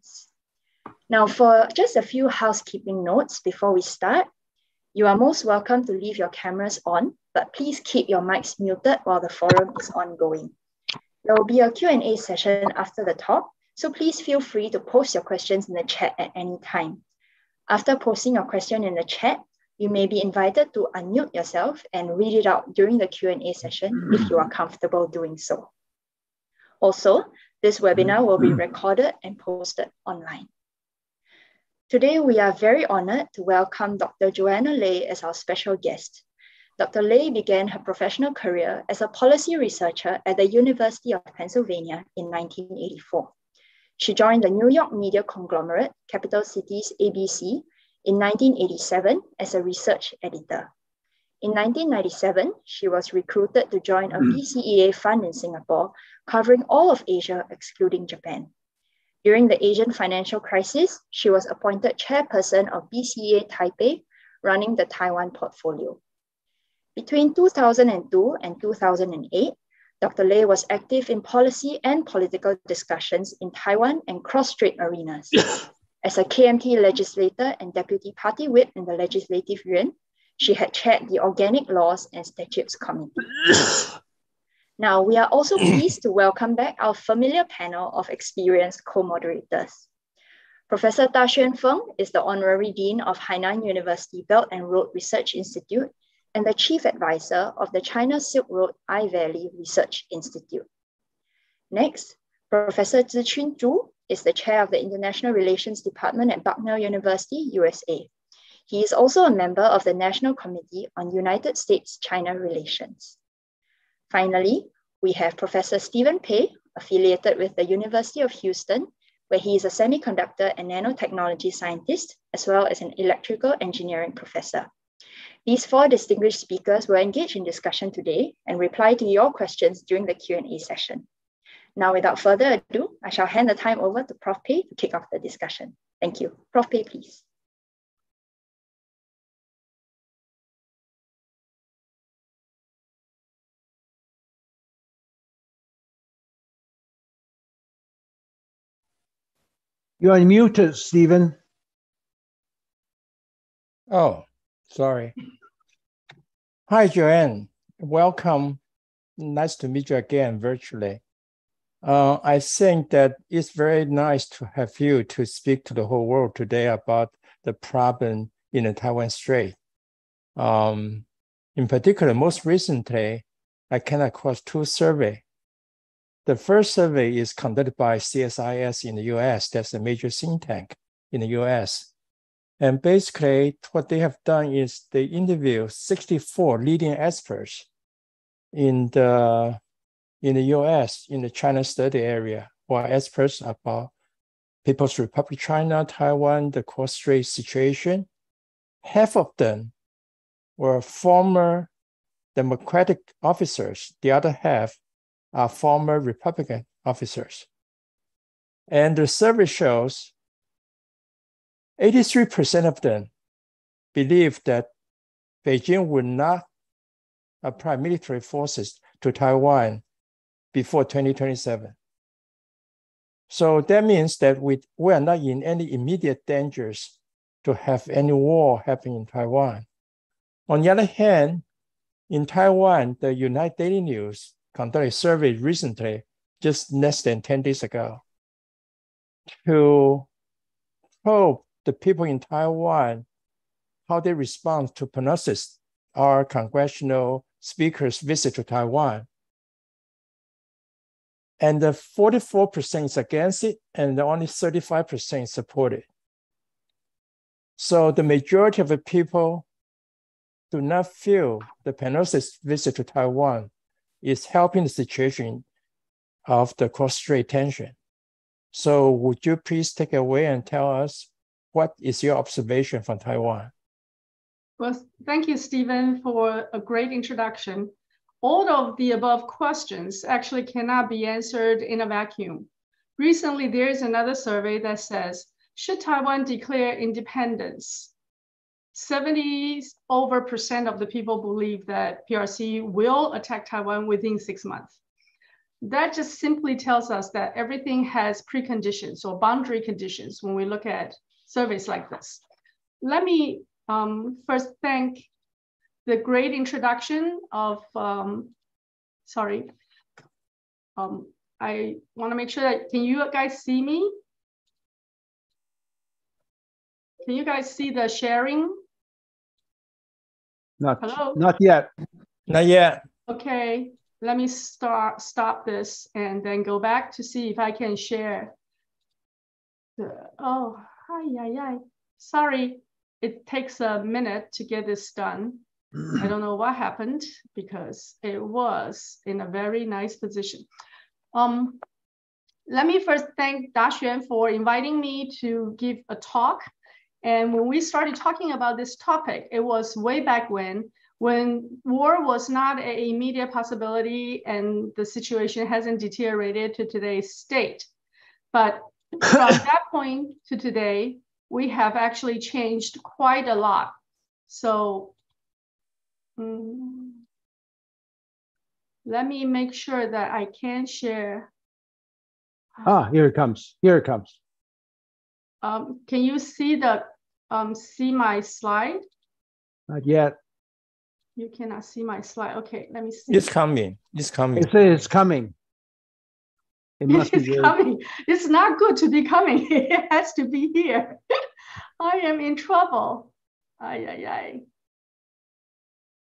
questions. Now, for just a few housekeeping notes before we start, you are most welcome to leave your cameras on, but please keep your mics muted while the forum is ongoing. There will be a Q&A session after the talk, so please feel free to post your questions in the chat at any time. After posting your question in the chat, you may be invited to unmute yourself and read it out during the Q&A session if you are comfortable doing so. Also, this webinar will be recorded and posted online. Today, we are very honored to welcome Dr. Joanna Lay as our special guest. Dr. Lay began her professional career as a policy researcher at the University of Pennsylvania in 1984. She joined the New York media conglomerate, Capital Cities ABC, in 1987 as a research editor. In 1997, she was recruited to join a BCEA fund in Singapore, covering all of Asia, excluding Japan. During the Asian financial crisis, she was appointed chairperson of BCEA Taipei, running the Taiwan portfolio. Between 2002 and 2008, Dr. Lay was active in policy and political discussions in Taiwan and cross-strait arenas. As a KMT legislator and deputy party whip in the Legislative Yuan, she had chaired the Organic Laws and Statutes Committee. Now, we are also pleased to welcome back our familiar panel of experienced co-moderators. Professor Da Xuanfeng is the Honorary Dean of Hainan University Belt and Road Research Institute and the Chief Advisor of the China Silk Road I-Valley Research Institute. Next, Professor Zichun Zhu is the Chair of the International Relations Department at Bucknell University, USA. He is also a member of the National Committee on United States-China Relations. Finally, we have Professor Stephen Pei, affiliated with the University of Houston, where he is a semiconductor and nanotechnology scientist, as well as an electrical engineering professor. These four distinguished speakers will engage in discussion today and reply to your questions during the Q&A session. Now, without further ado, I shall hand the time over to Prof. Pei to kick off the discussion. Thank you. Prof. Pei, please. You're unmuted, Stephen. Oh, sorry. Hi, Joanne. Welcome. Nice to meet you again virtually. I think that it's very nice to have you to speak to the whole world today about the problem in the Taiwan Strait. In particular, most recently, I came across two surveys. The first survey is conducted by CSIS in the US. That's a major think tank in the US. And basically, what they have done is they interview 64 leading experts in the US, in the China study area, who are experts about People's Republic of China, Taiwan, the cross-strait situation. Half of them were former Democratic officers. The other half are former Republican officers. And the survey shows 83% of them believe that Beijing will not apply military forces to Taiwan before 2027. So that means that we are not in any immediate dangers to have any war happening in Taiwan. On the other hand, in Taiwan, the United Daily News conducted a survey recently, just less than 10 days ago, to probe the people in Taiwan, how they respond to Pelosi's, our congressional speaker's visit to Taiwan. And the 44% is against it, and only 35% support it. So the majority of the people do not feel the Pelosi's visit to Taiwan is helping the situation of the cross-strait tension. So would you please take away and tell us what is your observation from Taiwan? Well, thank you, Stephen, for a great introduction. All of the above questions actually cannot be answered in a vacuum. Recently, there is another survey that says, should Taiwan declare independence? 70% of the people believe that PRC will attack Taiwan within 6 months. That just simply tells us that everything has preconditions or boundary conditions when we look at surveys like this. Let me first thank the great introduction of, I want to make sure that, can you guys see me? Can you guys see the sharing? Hello? Not yet. Okay, let me stop this and then go back to see if I can share. Sorry, it takes a minute to get this done. I don't know what happened because it was in a very nice position. Let me first thank Daxuan for inviting me to give a talk. And when we started talking about this topic, it was way back when war was not an immediate possibility and the situation hasn't deteriorated to today's state. But from that point to today, we have actually changed quite a lot. So let me make sure that I can share. Here it comes. Here it comes. Can you see see my slide? Not yet. You cannot see my slide. Okay, let me see. It's coming. It's coming. It says it's coming. It must be coming. It's not good to be coming. It has to be here. I am in trouble.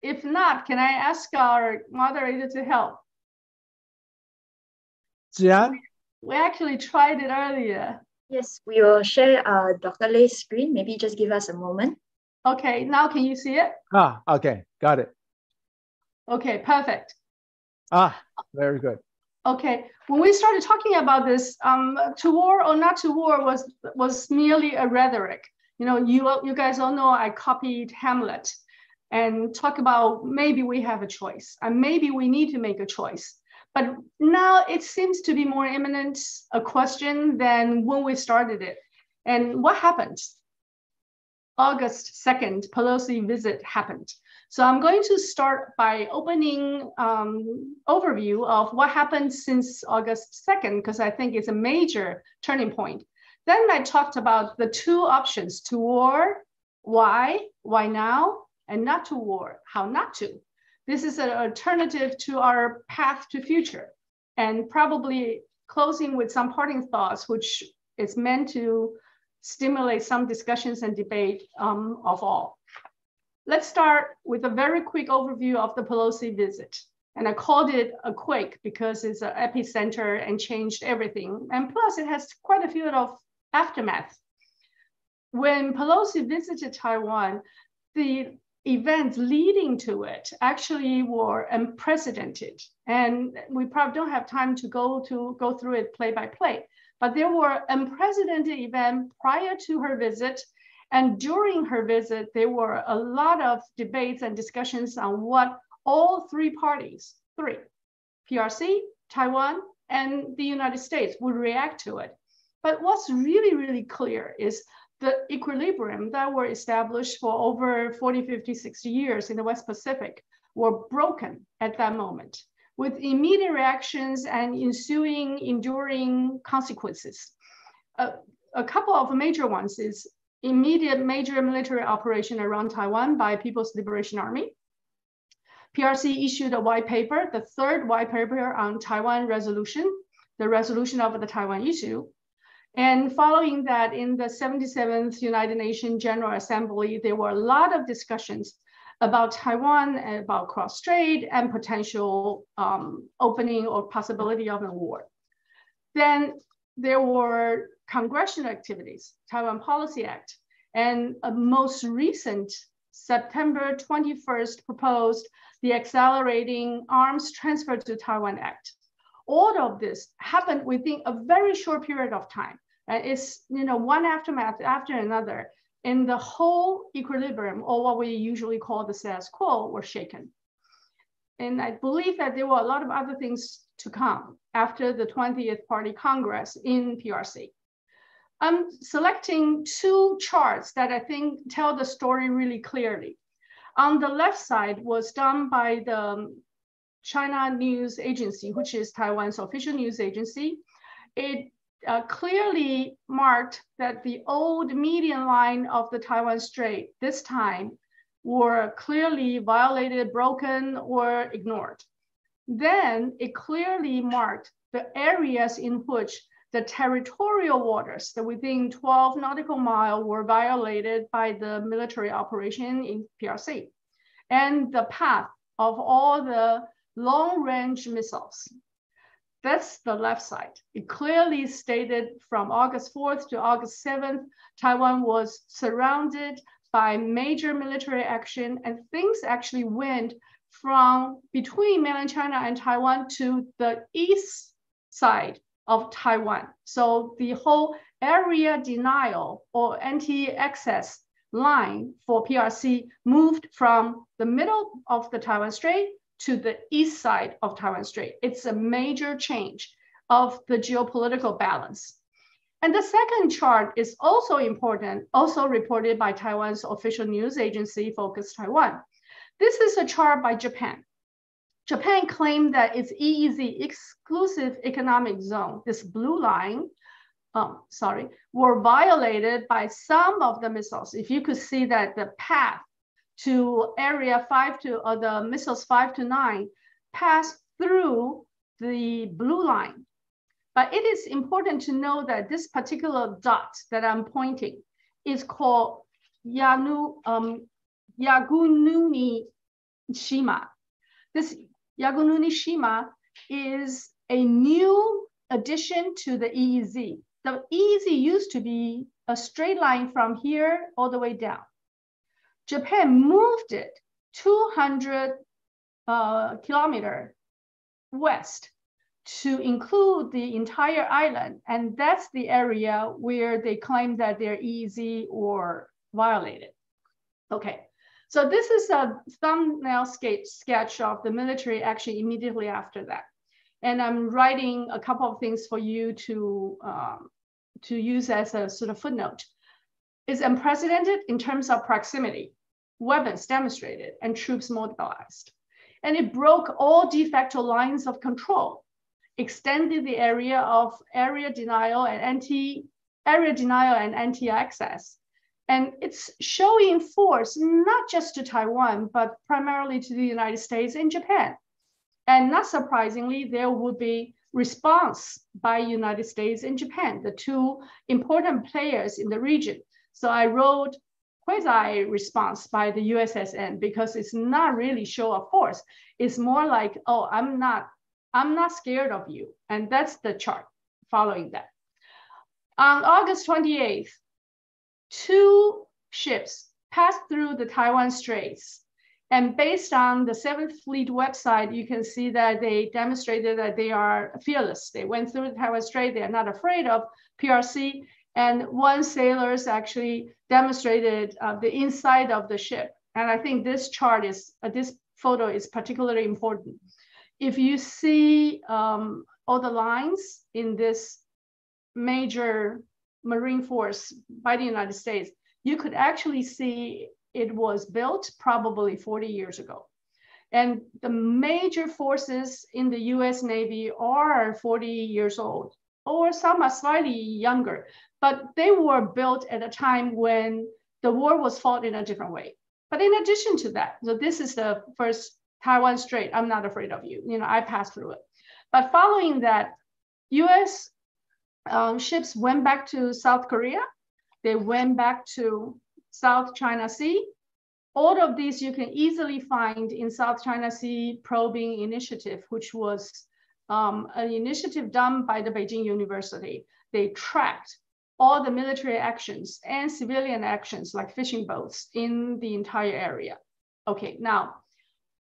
If not, can I ask our moderator to help? Jian? We actually tried it earlier. Yes, we will share Dr. Lay's screen. Maybe just give us a moment. Okay, now can you see it? Okay, got it. Okay, perfect. Very good. Okay, when we started talking about this, to war or not to war was merely a rhetoric. You know, you guys all know I copied Hamlet and talk about maybe we have a choice and maybe we need to make a choice. But now it seems to be more imminent a question than when we started it. And what happened? August 2nd, Pelosi visit happened. So I'm going to start by opening overview of what happened since August 2nd, because I think it's a major turning point. Then I talked about the two options: to war, why now, and not to war, how not to. This is an alternative to our path to future, and probably closing with some parting thoughts, which is meant to stimulate some discussions and debate of all. Let's start with a very quick overview of the Pelosi visit. And I called it a quake because it's an epicenter and changed everything. And plus it has quite a few of aftermath. When Pelosi visited Taiwan, the events leading to it actually were unprecedented. And we probably don't have time to go through it play by play, but there were unprecedented events prior to her visit. And during her visit, there were a lot of debates and discussions on what all three parties, PRC, Taiwan, and the United States would react to it. But what's really, really clear is the equilibrium that were established for over 40, 50, 60 years in the West Pacific were broken at that moment, with immediate reactions and enduring consequences. A couple of major ones is immediate major military operation around Taiwan by People's Liberation Army. PRC issued a white paper, the third white paper on Taiwan resolution, the resolution of the Taiwan issue. And following that, in the 77th United Nations General Assembly, there were a lot of discussions about Taiwan and about cross-strait and potential opening or possibility of a war. Then there were congressional activities, Taiwan Policy Act, and a most recent September 21st proposed the Accelerating Arms Transfer to Taiwan Act. All of this happened within a very short period of time. It's one aftermath after another, and the whole equilibrium, or what we usually call the status quo, were shaken. And I believe that there were a lot of other things to come after the 20th Party Congress in PRC. I'm selecting two charts that I think tell the story really clearly. On the left side was done by the China News Agency, which is Taiwan's official news agency, it clearly marked that the old median line of the Taiwan Strait this time were clearly violated, broken, or ignored. Then it clearly marked the areas in which the territorial waters, the within 12 nautical miles, were violated by the military operation in PRC, and the path of all the long-range missiles. That's the left side. It clearly stated from August 4th to August 7th, Taiwan was surrounded by major military action, and things actually went from between mainland China and Taiwan to the east side of Taiwan. So the whole area denial or anti-access line for PRC moved from the middle of the Taiwan Strait to the east side of Taiwan Strait. It's a major change of the geopolitical balance. And the second chart is also important, also reported by Taiwan's official news agency, Focus Taiwan. This is a chart by Japan. Japan claimed that its EEZ, exclusive economic zone, this blue line, were violated by some of the missiles. If you could see that the path to area 5 to, or the missiles 5 to 9 pass through the blue line. But it is important to know that this particular dot that I'm pointing is called Yagununi Shima. This Yagununi Shima is a new addition to the EEZ. The EEZ used to be a straight line from here all the way down. Japan moved it 200 kilometers west to include the entire island. And that's the area where they claim that their EEZ were violated. Okay, so this is a thumbnail sketch of the military action immediately after that. And I'm writing a couple of things for you to use as a sort of footnote. It's unprecedented in terms of proximity, weapons demonstrated, and troops mobilized. And it broke all de facto lines of control, extended the area of area denial and anti-access. And it's showing force not just to Taiwan, but primarily to the United States and Japan. And not surprisingly, there would be response by United States and Japan, the two important players in the region. So I wrote quasi response by the USSN because it's not really show of force. It's more like, oh, I'm not scared of you. And that's the chart following that. On August 28th, 2 ships passed through the Taiwan Straits. And based on the 7th Fleet website, you can see that they demonstrated that they are fearless. They went through the Taiwan Strait. They are not afraid of PRC. And one sailor actually demonstrated the inside of the ship. And I think this chart is, this photo is particularly important. If you see all the lines in this major Marine force by the United States, you could actually see it was built probably 40 years ago. And the major forces in the US Navy are 40 years old, or some are slightly younger, but they were built at a time when the war was fought in a different way. But in addition to that, so this is the first Taiwan Strait, I'm not afraid of you. You know, I passed through it. But following that, US ships went back to South Korea. They went back to South China Sea. All of these you can easily find in South China Sea Probing Initiative, which was an initiative done by the Beijing University. They tracked all the military actions and civilian actions like fishing boats in the entire area. Okay, now,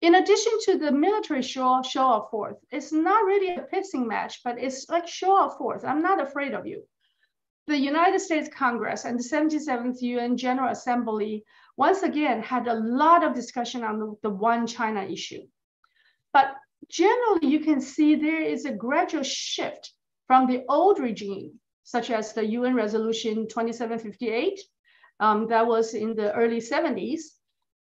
in addition to the military show of force, it's not really a pissing match, but it's like show of force. I'm not afraid of you. The United States Congress and the 77th UN General Assembly once again had a lot of discussion on the one China issue. But generally, you can see there is a gradual shift from the old regime, such as the UN Resolution 2758, that was in the early 70s,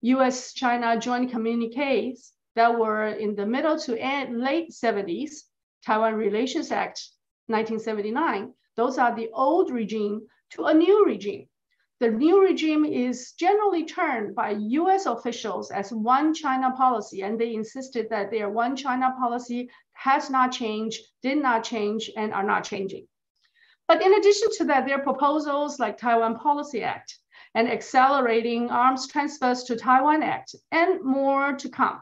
US-China joint communiques that were in the middle to late 70s, Taiwan Relations Act 1979, those are the old regime to a new regime. The new regime is generally termed by US officials as one China policy, and they insisted that their one China policy has not changed, did not change, and are not changing. But in addition to that, there are proposals like Taiwan Policy Act and Accelerating Arms Transfers to Taiwan Act, and more to come.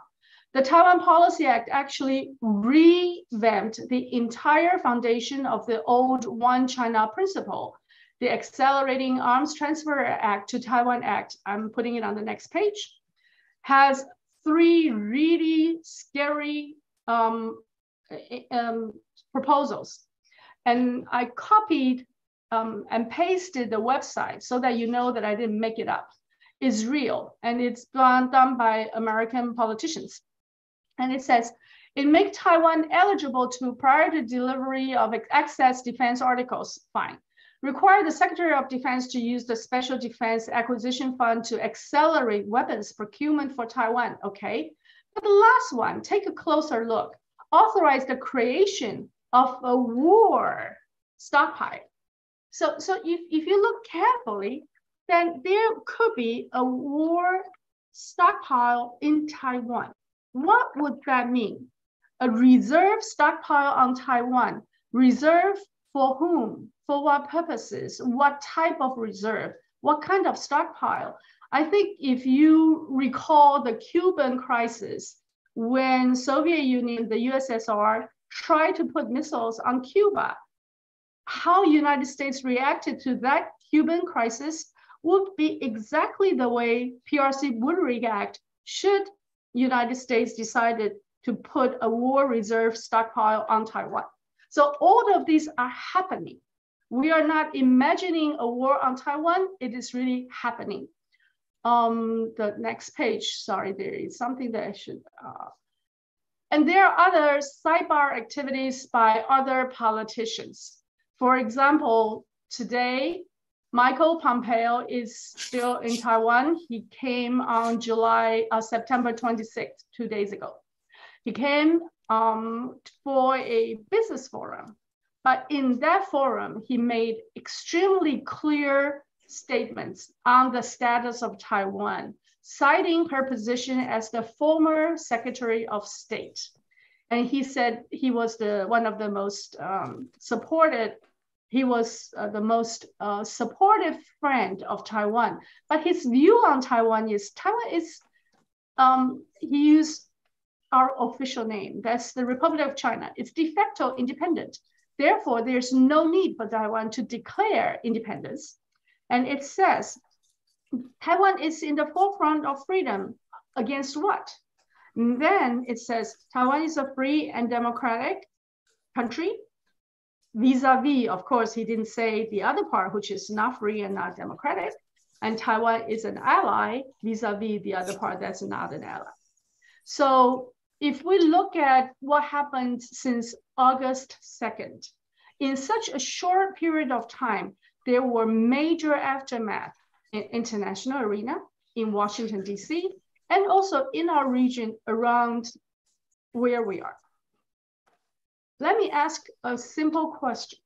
The Taiwan Policy Act actually revamped the entire foundation of the old One China principle. The Accelerating Arms Transfer Act to Taiwan Act, I'm putting it on the next page, has 3 really scary proposals. And I copied and pasted the website so that you know that I didn't make it up. It's real, and it's done by American politicians. And it says, it makes Taiwan eligible to prior to delivery of excess defense articles, fine. Require the Secretary of Defense to use the Special Defense Acquisition Fund to accelerate weapons procurement for Taiwan, okay? But the last one, take a closer look. Authorize the creation of a war stockpile. So if you look carefully, then there could be a war stockpile in Taiwan. What would that mean? A reserve stockpile on Taiwan. Reserve for whom? For what purposes? What type of reserve? What kind of stockpile? I think if you recall the Cuban crisis, when Soviet Union, the USSR, tried to put missiles on Cuba, how United States reacted to that Cuban crisis would be exactly the way PRC would react should United States decided to put a war reserve stockpile on Taiwan. So all of these are happening. We are not imagining a war on Taiwan, it is really happening. The next page, sorry, there is something that I should, and there are other sidebar activities by other politicians. For example, today, Michael Pompeo is still in Taiwan. He came on September 26th, 2 days ago. He came for a business forum, but in that forum, he made extremely clear statements on the status of Taiwan, citing her position as the former Secretary of State. And he said he was one of the most supported supportive friend of Taiwan. But his view on Taiwan is, he used our official name, that's the Republic of China. It's de facto independent. Therefore, there's no need for Taiwan to declare independence. And it says, Taiwan is in the forefront of freedom against what? And then it says, Taiwan is a free and democratic country. Vis-a-vis, of course, he didn't say the other part, which is not free and not democratic. And Taiwan is an ally vis-a-vis the other part that's not an ally. So if we look at what happened since August 2nd, in such a short period of time, there were major aftermath in international arena, in Washington, D.C., and also in our region around where we are. Let me ask a simple question.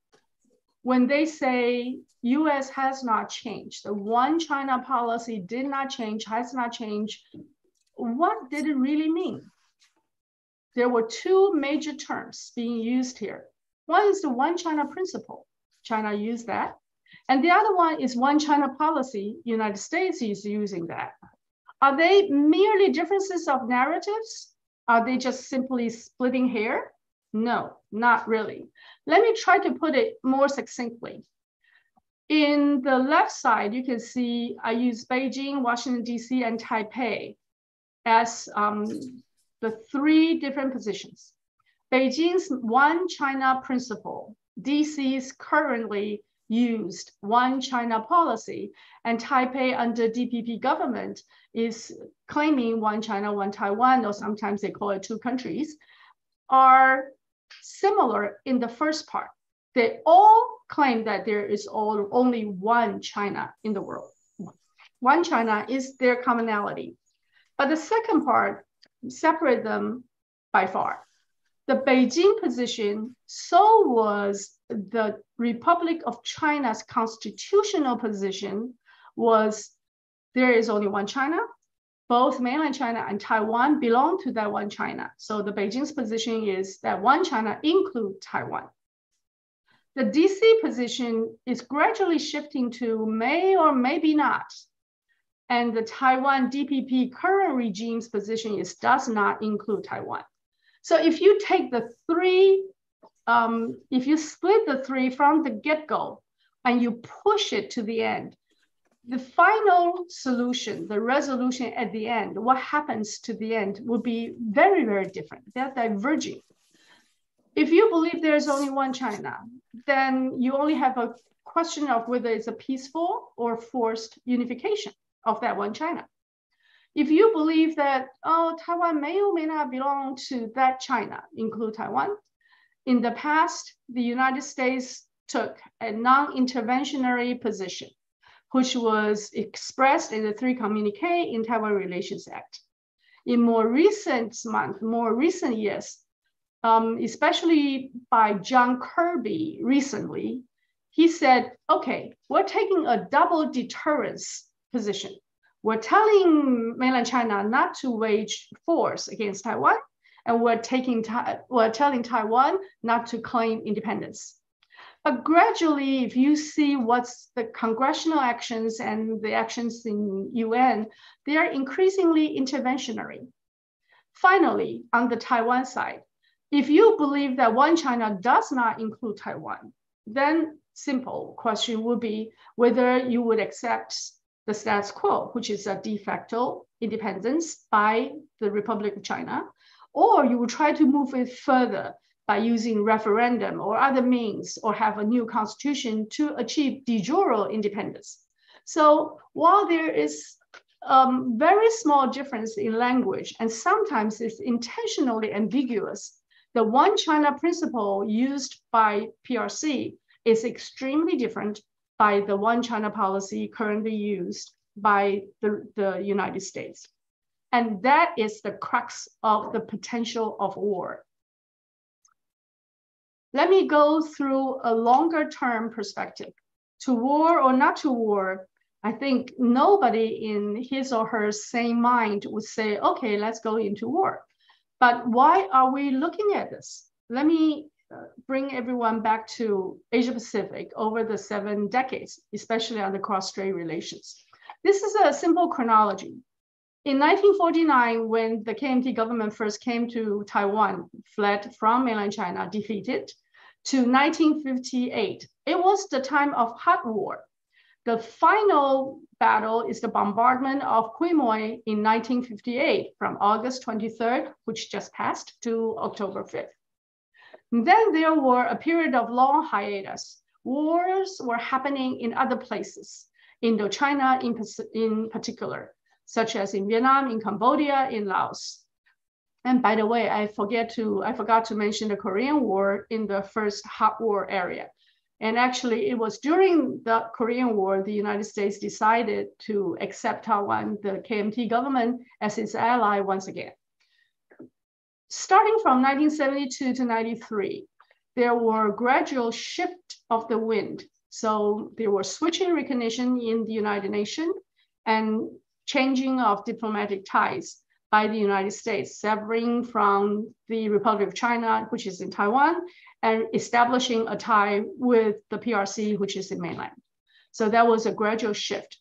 When they say US has not changed, the one China policy did not change, has not changed, what did it really mean? There were 2 major terms being used here. One is the one China principle. China used that. And the other one is one China policy. United States is using that. Are they merely differences of narratives? Are they just simply splitting hair? No, not really. Let me try to put it more succinctly. In the left side, you can see I use Beijing, Washington, D.C., and Taipei as the 3 different positions. Beijing's one China principle, DC's currently used one China policy, and Taipei under DPP government is claiming one China, one Taiwan, or sometimes they call it 2 countries, are similar in the first part. They all claim that there is only one China in the world. One China is their commonality. But the second part, separate them by far. The Beijing position, so was the Republic of China's constitutional position, was there is only one China. Both mainland China and Taiwan belong to that one China. So the Beijing's position is that one China include Taiwan. The DC position is gradually shifting to may or maybe not. And the Taiwan DPP current regime's position is does not include Taiwan. So if you take the three, if you split the three from the get-go and you push it to the end, the final solution, the resolution at the end, what happens to the end will be very, very different. They're diverging. If you believe there's only one China, then you only have a question of whether it's a peaceful or forced unification of that one China. If you believe that, oh, Taiwan may or may not belong to that China, include Taiwan, in the past, the United States took a non-interventionary position, which was expressed in the 3 communique in Taiwan Relations Act. In more recent months, more recent years, especially by John Kirby recently, he said, okay, we're taking a double deterrence position. We're telling mainland China not to wage force against Taiwan, and we're telling Taiwan not to claim independence. But gradually, if you see what's the congressional actions and the actions in UN, they are increasingly interventionary. Finally, on the Taiwan side, if you believe that one China does not include Taiwan, then simple question would be whether you would accept the status quo, which is a de facto independence by the Republic of China, or you would try to move it further by using referendum or other means, or have a new constitution to achieve de jure independence. So while there is very small difference in language, and sometimes it's intentionally ambiguous, the one China principle used by PRC is extremely different by the one China policy currently used by the United States. And that is the crux of the potential of war. Let me go through a longer term perspective. To war or not to war, I think nobody in his or her sane mind would say, okay, let's go into war. But why are we looking at this? Let me bring everyone back to Asia Pacific over the 7 decades, especially on the cross-strait relations. This is a simple chronology. In 1949, when the KMT government first came to Taiwan, fled from mainland China, defeated, to 1958, it was the time of hot war. The final battle is the bombardment of Quemoy in 1958 from August 23rd, which just passed, to October 5th. And then there were a period of long hiatus. Wars were happening in other places, Indochina in particular, such as in Vietnam, in Cambodia, in Laos. And by the way, I forgot to mention the Korean War in the first hot war area. And actually, it was during the Korean War, the United States decided to accept Taiwan, the KMT government, as its ally once again. Starting from 1972 to 93, there were gradual shift of the wind. So there was switching recognition in the United Nations and changing of diplomatic ties by the United States, severing from the Republic of China, which is in Taiwan, and establishing a tie with the PRC, which is in mainland. So that was a gradual shift.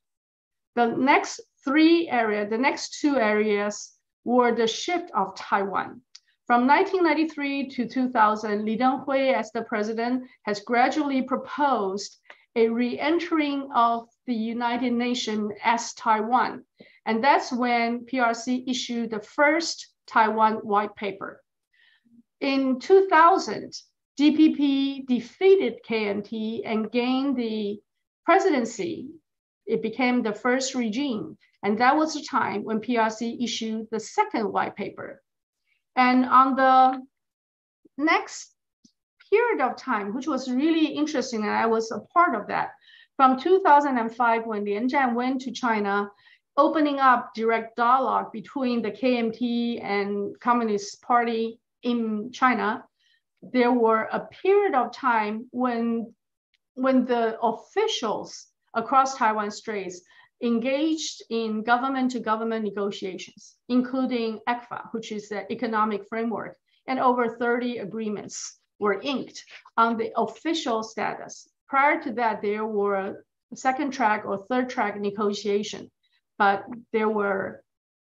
The next 2 areas were the shift of Taiwan. From 1993 to 2000, Li Denghui, as the president, has gradually proposed a re-entering of the United Nations as Taiwan. And that's when PRC issued the first Taiwan white paper. In 2000, DPP defeated KMT and gained the presidency. It became the first regime. And that was the time when PRC issued the second white paper. And on the next period of time, which was really interesting, and I was a part of that, from 2005, when Lian Zhan went to China, opening up direct dialogue between the KMT and Communist Party in China, there were a period of time when the officials across Taiwan Straits engaged in government-to-government negotiations, including ECFA, which is the economic framework, and over 30 agreements were inked on the official status. Prior to that, there were second track or third track negotiation, but there were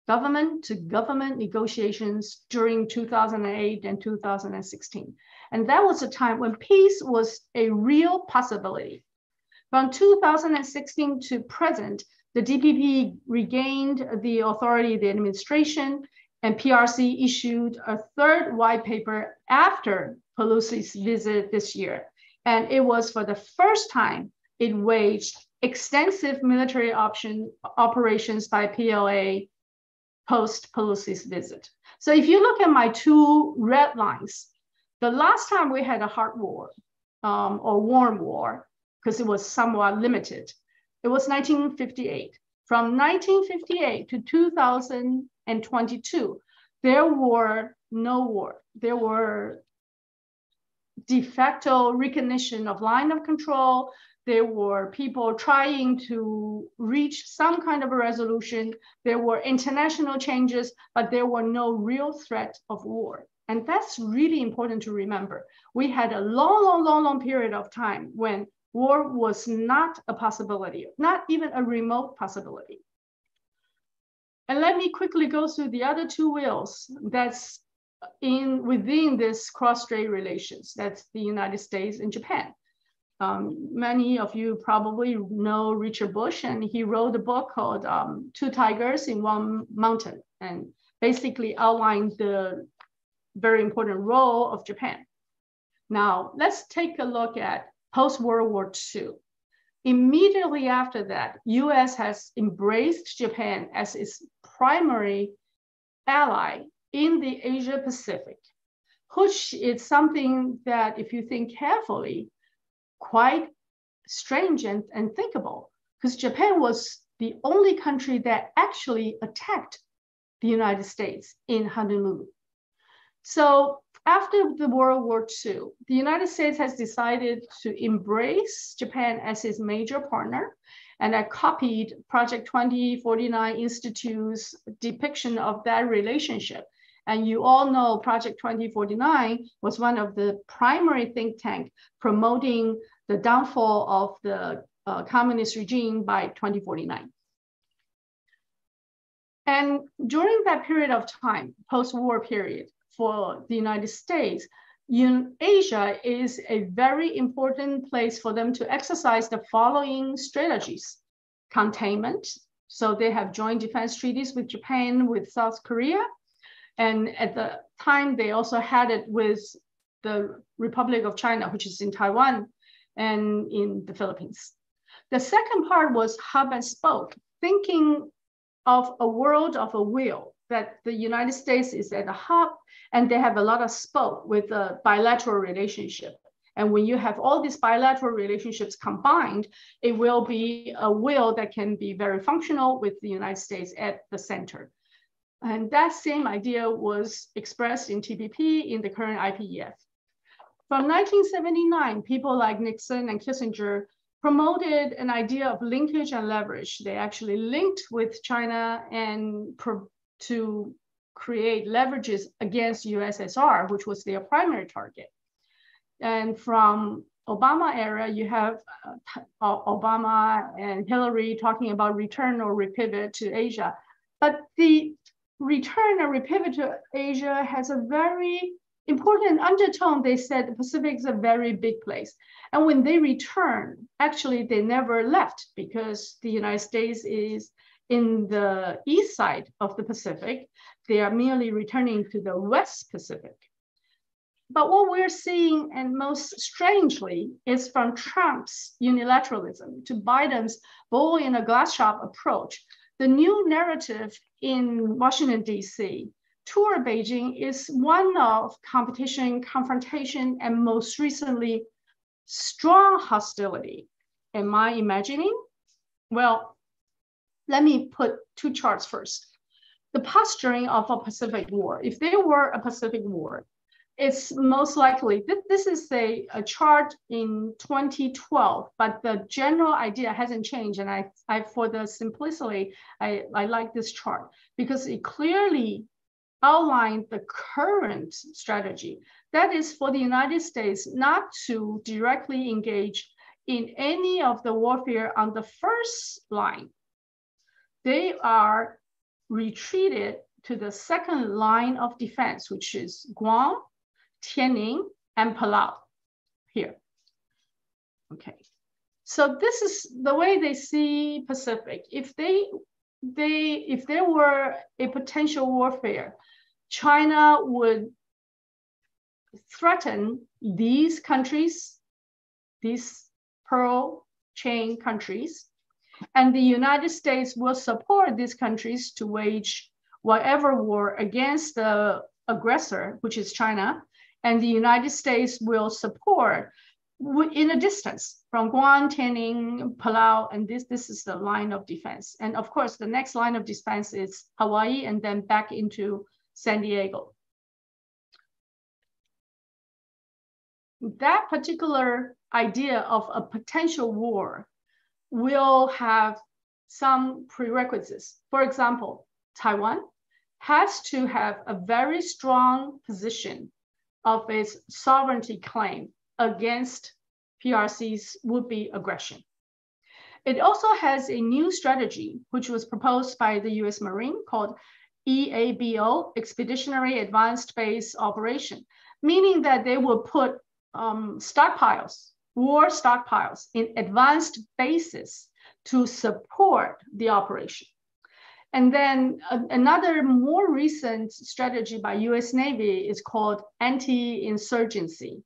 government-to-government negotiations during 2008 and 2016. And that was a time when peace was a real possibility. From 2016 to present, the DPP regained the authority of the administration, and PRC issued a third white paper after Pelosi's visit this year. And it was for the first time it waged extensive military operations by PLA post Pelosi's visit. So if you look at my two red lines, the last time we had a hard war or warm war, because it was somewhat limited, it was 1958. From 1958 to 2022, there were no war. There were de facto recognition of line of control. There were people trying to reach some kind of a resolution. There were international changes, but there were no real threat of war. And that's really important to remember. We had a long period of time when war was not a possibility, not even a remote possibility. And let me quickly go through the other two wheels that's within this cross-strait relations. That's the United States and Japan. Many of you probably know Richard Bush, and he wrote a book called Two Tigers in One Mountain, and basically outlined the very important role of Japan. Now, let's take a look at post-World War II. Immediately after that, US has embraced Japan as its primary ally in the Asia Pacific, which is something that, if you think carefully, quite strange and thinkable, because Japan was the only country that actually attacked the United States in Honolulu. So after the World War II, the United States has decided to embrace Japan as its major partner, and I copied Project 2049 Institute's depiction of that relationship. And you all know Project 2049 was one of the primary think tank promoting the downfall of the communist regime by 2049. And during that period of time, post-war period, for the United States, Asia is a very important place for them to exercise the following strategies: containment. So they have joint defense treaties with Japan, with South Korea. And at the time, they also had it with the Republic of China, which is in Taiwan and in the Philippines. The second part was hub and spoke, thinking of a world of a wheel, that the United States is at the hub and they have a lot of spoke with a bilateral relationship. And when you have all these bilateral relationships combined, it will be a wheel that can be very functional with the United States at the center. And that same idea was expressed in TPP in the current IPEF. From 1979, people like Nixon and Kissinger promoted an idea of linkage and leverage. They actually linked with China and to create leverages against USSR, which was their primary target. And from Obama era, you have Obama and Hillary talking about return or repivot to Asia. But the return or repivot to Asia has a very important undertone. They said the Pacific is a very big place. And when they return, actually, they never left because the United States is in the east side of the Pacific. They are merely returning to the West Pacific. But what we're seeing, and most strangely, is from Trump's unilateralism to Biden's bull in a glass shop approach. The new narrative in Washington, D.C. toward Beijing is one of competition, confrontation, and most recently, strong hostility. Am I imagining? Well, let me put two charts first. The posturing of a Pacific War. If there were a Pacific War, it's most likely, this is a chart in 2012, but the general idea hasn't changed. And I for the simplicity, I like this chart because it clearly outlined the current strategy. That is for the United States not to directly engage in any of the warfare on the first line. They are retreated to the second line of defense, which is Guam, Tianjin, and Palau here. Okay, so this is the way they see Pacific. If there were a potential warfare, China would threaten these countries, these pearl chain countries, and the United States will support these countries to wage whatever war against the aggressor, which is China, and the United States will support in a distance from Guam, Tianjin, Palau, and this is the line of defense. And of course, the next line of defense is Hawaii and then back into San Diego. That particular idea of a potential war will have some prerequisites. For example, Taiwan has to have a very strong position of its sovereignty claim against PRC's would-be aggression. It also has a new strategy, which was proposed by the US Marine called EABO, Expeditionary Advanced Base Operation, meaning that they will put stockpiles, war stockpiles in advanced bases to support the operation. And then another more recent strategy by US Navy is called anti-insurgency.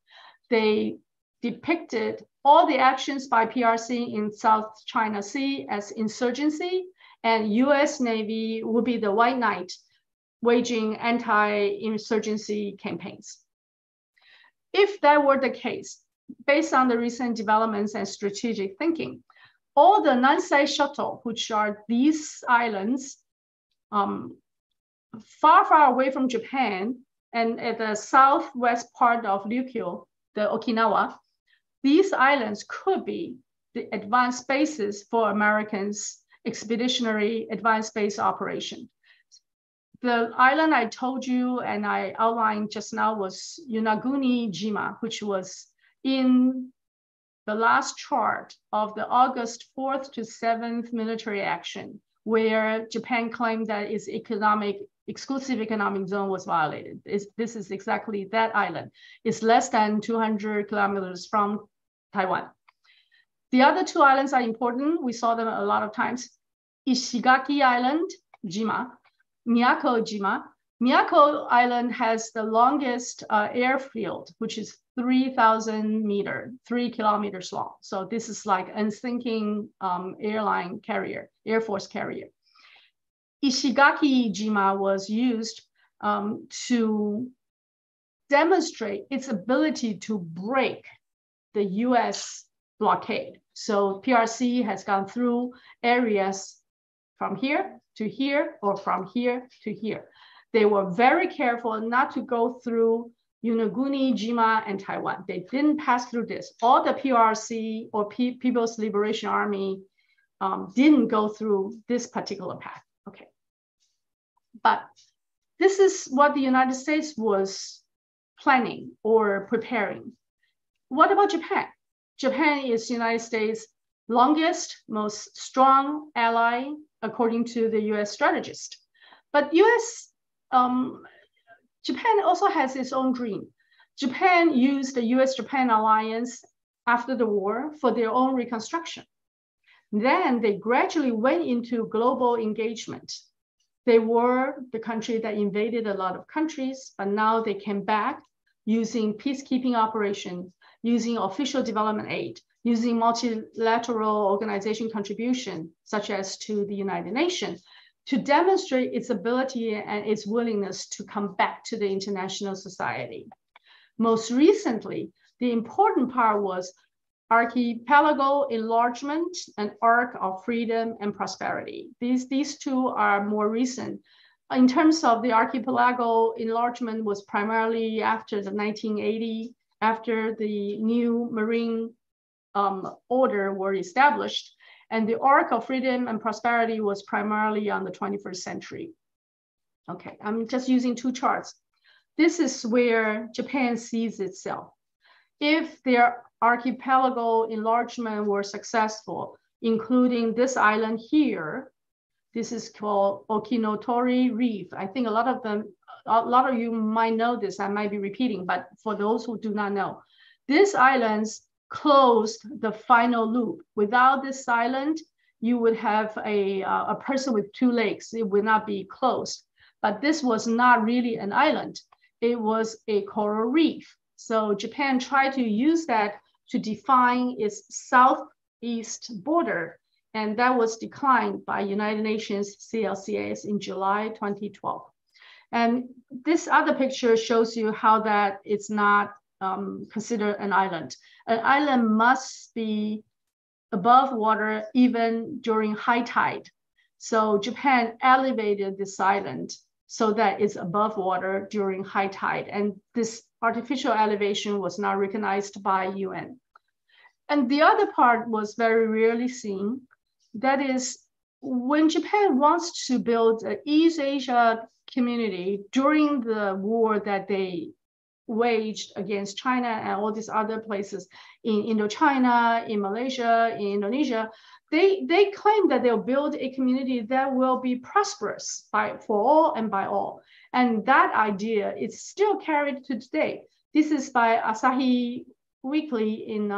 They depicted all the actions by PRC in South China Sea as insurgency, and US Navy would be the white knight waging anti-insurgency campaigns. If that were the case, based on the recent developments and strategic thinking, all the Nansei Shuttle, which are these islands far, far away from Japan and at the southwest part of Ryukyu, the Okinawa, these islands could be the advanced bases for Americans' expeditionary advanced base operation. The island I told you and I outlined just now was Yonaguni-jima, which was in the last chart of the August 4th to 7th military action, where Japan claimed that its exclusive economic zone was violated. This is exactly that island. It's less than 200 kilometers from Taiwan. The other two islands are important. We saw them a lot of times. Ishigaki Island, Jima, Miyako-jima. Miyako Island has the longest airfield, which is 3,000 meters, 3 kilometers long. So this is like a sinking airline carrier, Air Force carrier. Ishigaki-jima was used to demonstrate its ability to break the US blockade. So PRC has gone through areas from here to here or from here to here. They were very careful not to go through Yonaguni, Jima, and Taiwan. They didn't pass through this. All the PRC or People's Liberation Army didn't go through this particular path. Okay. But this is what the United States was planning or preparing. What about Japan? Japan is the United States' longest, most strong ally, according to the US strategist. But Japan also has its own dream. Japan used the US-Japan alliance after the war for their own reconstruction. Then they gradually went into global engagement. They were the country that invaded a lot of countries, but now they came back using peacekeeping operations, using official development aid, using multilateral organization contribution, such as to the United Nations, to demonstrate its ability and its willingness to come back to the international society. Most recently, the important part was archipelago enlargement and arc of freedom and prosperity. These two are more recent. In terms of the archipelago enlargement was primarily after the 1980, after the new marine order were established. And the arc of freedom and prosperity was primarily on the 21st century. Okay, I'm just using two charts. This is where Japan sees itself. If their archipelago enlargement were successful, including this island here, this is called Okinotori Reef. I think a lot of you might know this. I might be repeating, but for those who do not know, these islands closed the final loop. Without this island, you would have a person with two legs. It would not be closed. But this was not really an island. It was a coral reef. So Japan tried to use that to define its southeast border, and that was declined by United Nations CLCS in July 2012. And this other picture shows you how that it's not considered an island. An island must be above water even during high tide. So Japan elevated this island so that it's above water during high tide. And this artificial elevation was not recognized by UN. And the other part was very rarely seen. That is, when Japan wants to build an East Asia community during the war that they waged against China and all these other places in Indochina, in Malaysia, in Indonesia, they claim that they'll build a community that will be prosperous for all and by all. And that idea is still carried to today. This is by Asahi Weekly in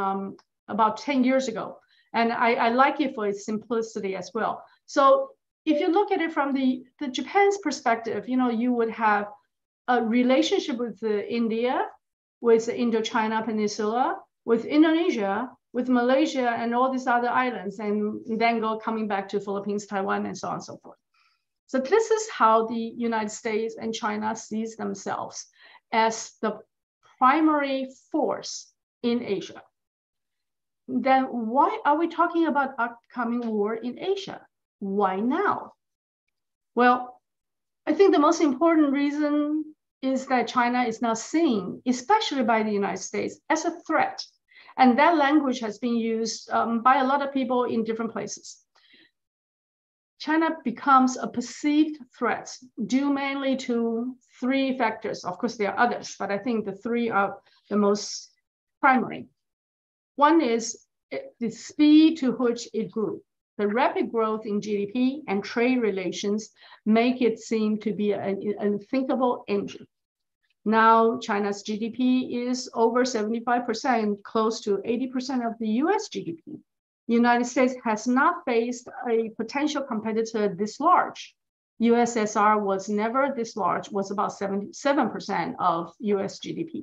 about 10 years ago. And I like it for its simplicity as well. So if you look at it from the Japan's perspective, you would have a relationship with India, with the Indochina Peninsula, with Indonesia, with Malaysia, and all these other islands, and then coming back to Philippines, Taiwan, and so on and so forth. So this is how the United States and China sees themselves as the primary force in Asia. Then why are we talking about upcoming war in Asia? Why now? Well, I think the most important reason is that China is now seen, especially by the United States, as a threat. And that language has been used by a lot of people in different places. China becomes a perceived threat due mainly to three factors. Of course, there are others, but I think the three are the most primary. One is the speed to which it grew. The rapid growth in GDP and trade relations make it seem to be an unthinkable engine. Now, China's GDP is over 75%, close to 80% of the US GDP. The United States has not faced a potential competitor this large. USSR was never this large, was about 77% of US GDP.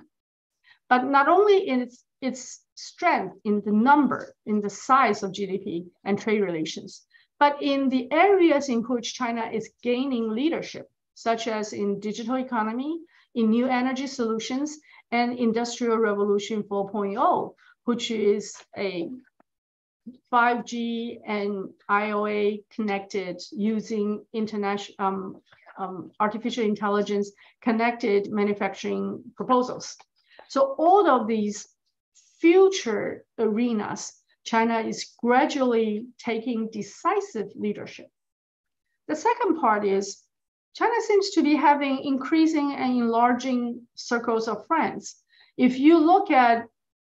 But not only in its strength in the number, in the size of GDP and trade relations, but in the areas in which China is gaining leadership, such as in digital economy, in new energy solutions, and Industrial Revolution 4.0, which is a 5G and IoA connected using international artificial intelligence connected manufacturing proposals. So all of these future arenas, China is gradually taking decisive leadership. The second part is China seems to be having increasing and enlarging circles of friends. If you look at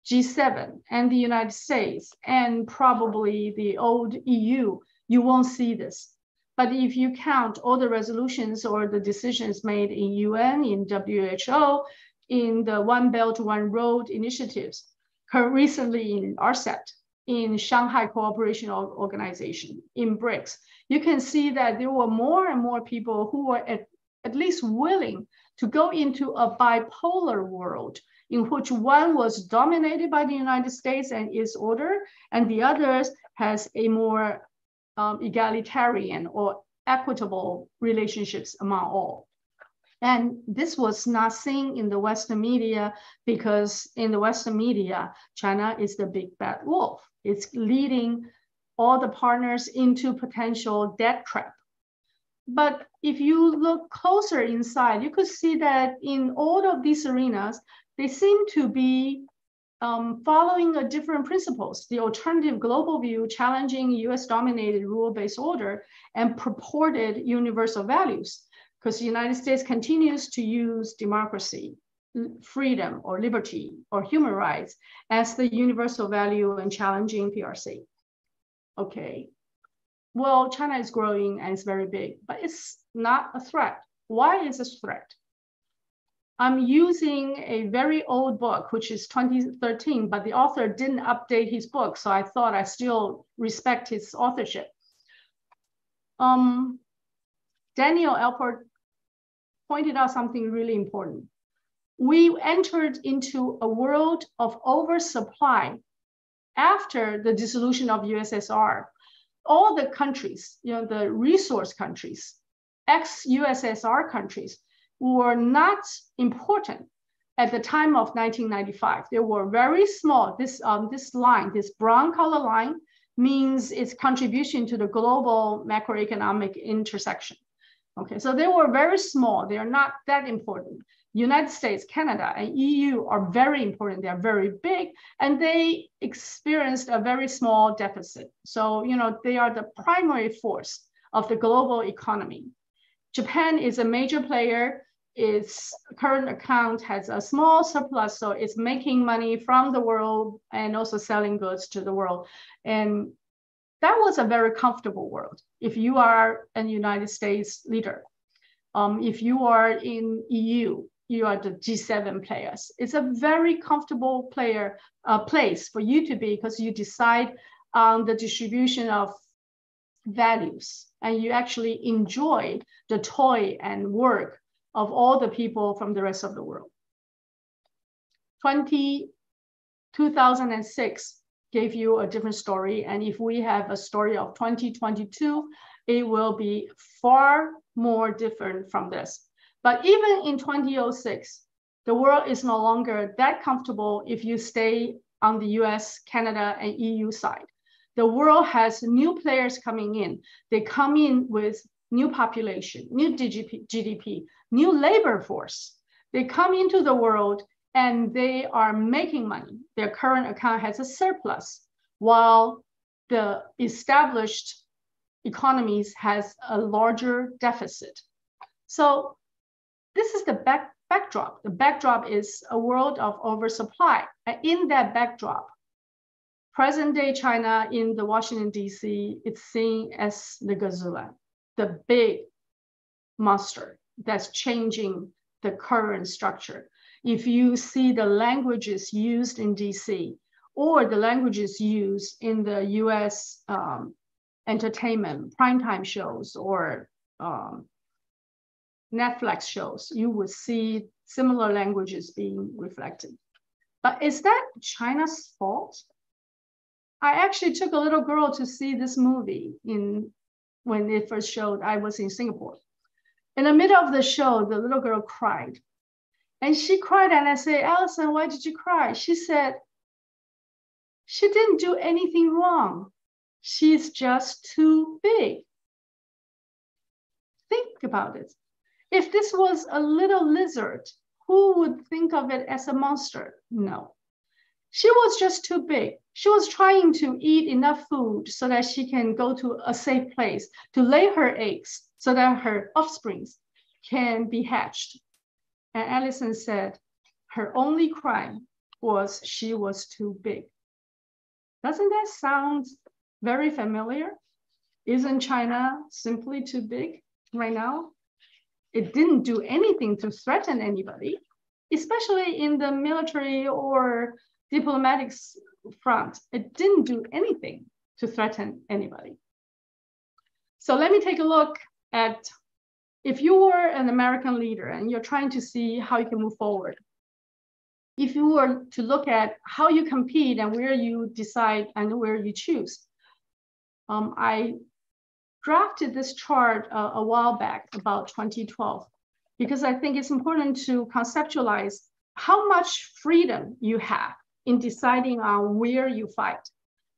G7 and the United States and probably the old EU, you won't see this. But if you count all the resolutions or the decisions made in UN, in WHO, in the One Belt, One Road initiatives, recently in RCEP, in Shanghai Cooperation Organization, in BRICS, you can see that there were more and more people who were at least willing to go into a bipolar world in which one was dominated by the United States and its order, and the other has a more egalitarian or equitable relationships among all. And this was not seen in the Western media because in the Western media, China is the big bad wolf. It's leading all the partners into potential debt trap. But if you look closer inside, you could see that in all of these arenas, they seem to be following a different principles, the alternative global view challenging US-dominated rule-based order and purported universal values, because the United States continues to use democracy, freedom or liberty or human rights as the universal value and challenging PRC. Okay, well, China is growing and it's very big, but it's not a threat. Why is it a threat? I'm using a very old book, which is 2013, but the author didn't update his book, so I thought I still respect his authorship. Daniel Alport pointed out something really important. We entered into a world of oversupply after the dissolution of USSR. All the countries, the resource countries, ex-USSR countries, were not important at the time of 1995. They were very small. This line, this brown color line, means its contribution to the global macroeconomic intersection. Okay, so they were very small. They are not that important. United States, Canada, and EU are very important. They are very big, and they experienced a very small deficit. So, they are the primary force of the global economy. Japan is a major player. Its current account has a small surplus, so it's making money from the world and also selling goods to the world. And that was a very comfortable world. If you are a United States leader, if you are in EU, you are the G7 players. It's a very comfortable place for you to be because you decide on the distribution of values and you actually enjoy the toil and work of all the people from the rest of the world. 2006 gave you a different story. And if we have a story of 2022, it will be far more different from this. But even in 2006, the world is no longer that comfortable if you stay on the US, Canada, and EU side. The world has new players coming in. They come in with new population, new GDP, new labor force. They come into the world and they are making money. Their current account has a surplus, while the established economies has a larger deficit. So this is the backdrop. The backdrop is a world of oversupply. And in that backdrop, present day China in the Washington, DC, it's seen as the gazelle, the big monster that's changing the current structure. If you see the languages used in DC or the languages used in the US entertainment, primetime shows or Netflix shows, you would see similar languages being reflected. But is that China's fault? I actually took a little girl to see this movie when it first showed. I was in Singapore. In the middle of the show, the little girl cried. And she cried, and I said, Allison, why did you cry? She said, she didn't do anything wrong. She's just too big. Think about it. If this was a little lizard, who would think of it as a monster? No. She was just too big. She was trying to eat enough food so that she can go to a safe place to lay her eggs so that her offsprings can be hatched. And Allison said her only crime was she was too big. Doesn't that sound very familiar? Isn't China simply too big right now? It didn't do anything to threaten anybody, especially in the military or diplomatic front. It didn't do anything to threaten anybody. So let me take a look at, if you were an American leader and you're trying to see how you can move forward, if you were to look at how you compete and where you decide and where you choose, I drafted this chart a while back, about 2012. because I think it's important to conceptualize how much freedom you have in deciding on where you fight.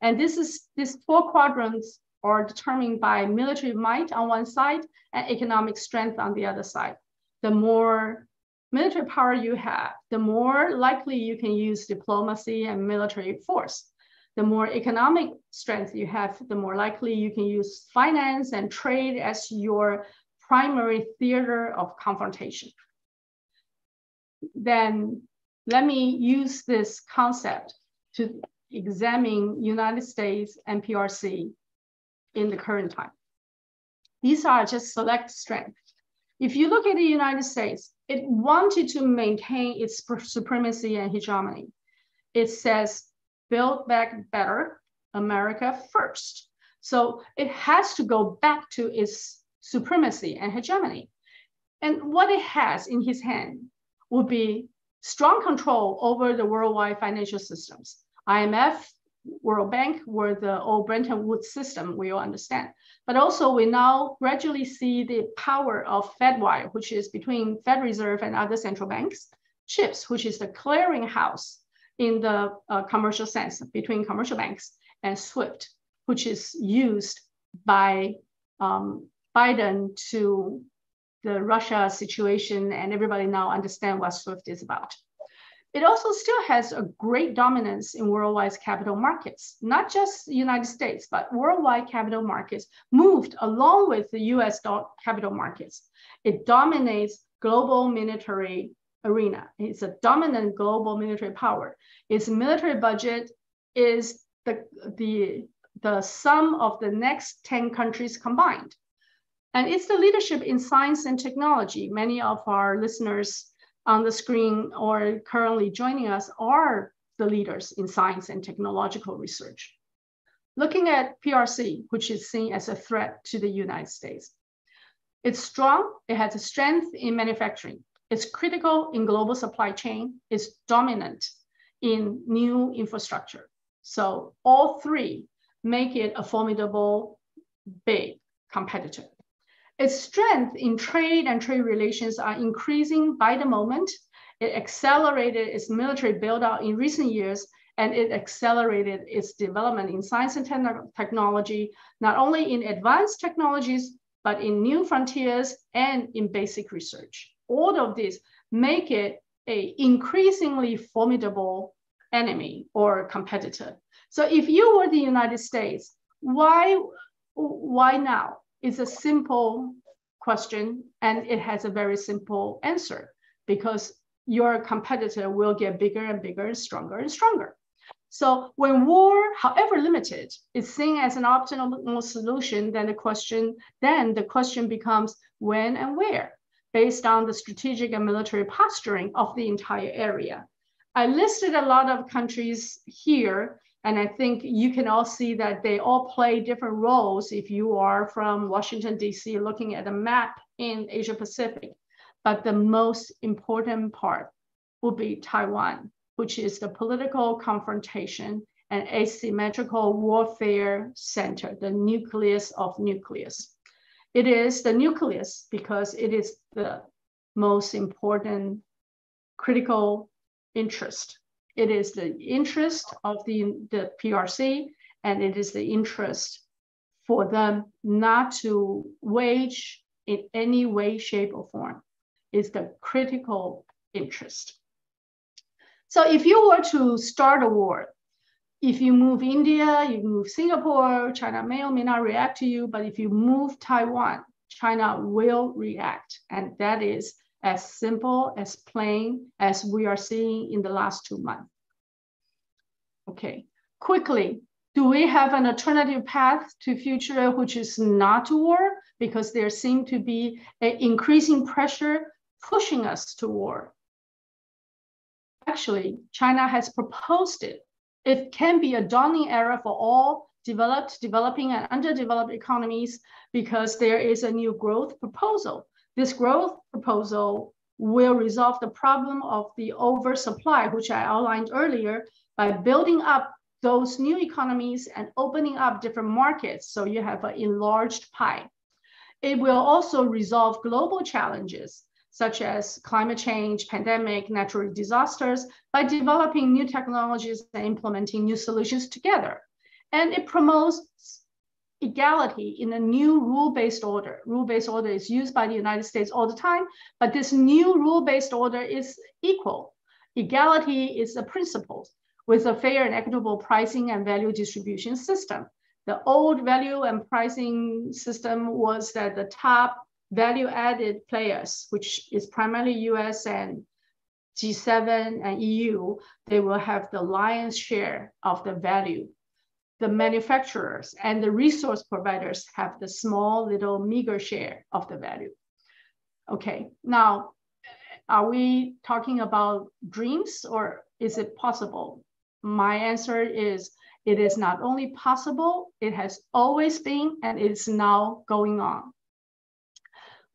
And these 4 quadrants are determined by military might on one side and economic strength on the other side. The more military power you have, the more likely you can use diplomacy and military force. The more economic strength you have, the more likely you can use finance and trade as your primary theater of confrontation. Then let me use this concept to examine United States and PRC in the current time. These are just select strengths. If you look at the United States, it wanted to maintain its supremacy and hegemony. It says, build back better, America first. So it has to go back to its supremacy and hegemony. And what it has in his hand would be strong control over the worldwide financial systems. IMF, World Bank were the old Bretton Woods system, we all understand. But also we now gradually see the power of FedWire, which is between Fed Reserve and other central banks, CHIPS, which is the clearinghouse in the commercial sense between commercial banks, and SWIFT, which is used by Biden to the Russia situation, and everybody now understand what SWIFT is about. It also still has a great dominance in worldwide capital markets, not just the United States, but worldwide capital markets moved along with the US capital markets. It dominates global military arena. It's a dominant global military power. Its military budget is the sum of the next 10 countries combined. And it's the leadership in science and technology. Many of our listeners on the screen or currently joining us are the leaders in science and technological research. Looking at PRC, which is seen as a threat to the United States. It's strong, it has a strength in manufacturing. It's critical in global supply chain, it's dominant in new infrastructure. So all 3 make it a formidable, big competitor. Its strength in trade and trade relations are increasing by the moment. It accelerated its military build-out in recent years, and it accelerated its development in science and technology, not only in advanced technologies, but in new frontiers and in basic research. All of these make it an increasingly formidable enemy or competitor. So if you were the United States, why now? It's a simple question, and it has a very simple answer, because your competitor will get bigger and bigger and stronger. So when war, however limited, is seen as an optimal solution, then the question becomes when and where, based on the strategic and military posturing of the entire area. I listed a lot of countries here, and I think you can all see that they all play different roles if you are from Washington, D.C., looking at a map in Asia Pacific. But the most important part will be Taiwan, which is the political confrontation and asymmetrical warfare center, the nucleus of nucleus. It is the nucleus because it is the most important critical interest. It is the interest of the PRC, and it is the interest for them not to wage in any way, shape, or form. It's the critical interest. So if you were to start a war, if you move India, you move Singapore, China may or may not react to you, but if you move Taiwan, China will react. And that is as simple, as plain as we are seeing in the last 2 months. Okay, quickly, do we have an alternative path to future which is not to war? Because there seems to be an increasing pressure pushing us to war. Actually, China has proposed it. It can be a dawning era for all developed, developing, and underdeveloped economies because there is a new growth proposal. This growth proposal will resolve the problem of the oversupply, which I outlined earlier, by building up those new economies and opening up different markets so you have an enlarged pie. It will also resolve global challenges such as climate change, pandemic, natural disasters, by developing new technologies and implementing new solutions together. And it promotes equality in a new rule-based order. Rule-based order is used by the United States all the time, but this new rule-based order is equal. Equality is a principle with a fair and equitable pricing and value distribution system. The old value and pricing system was that the top value-added players, which is primarily US and G7 and EU, they will have the lion's share of the value. The manufacturers and the resource providers have the small, little, meager share of the value. Okay, now, are we talking about dreams or is it possible? My answer is, it is not only possible, it has always been, and it's now going on.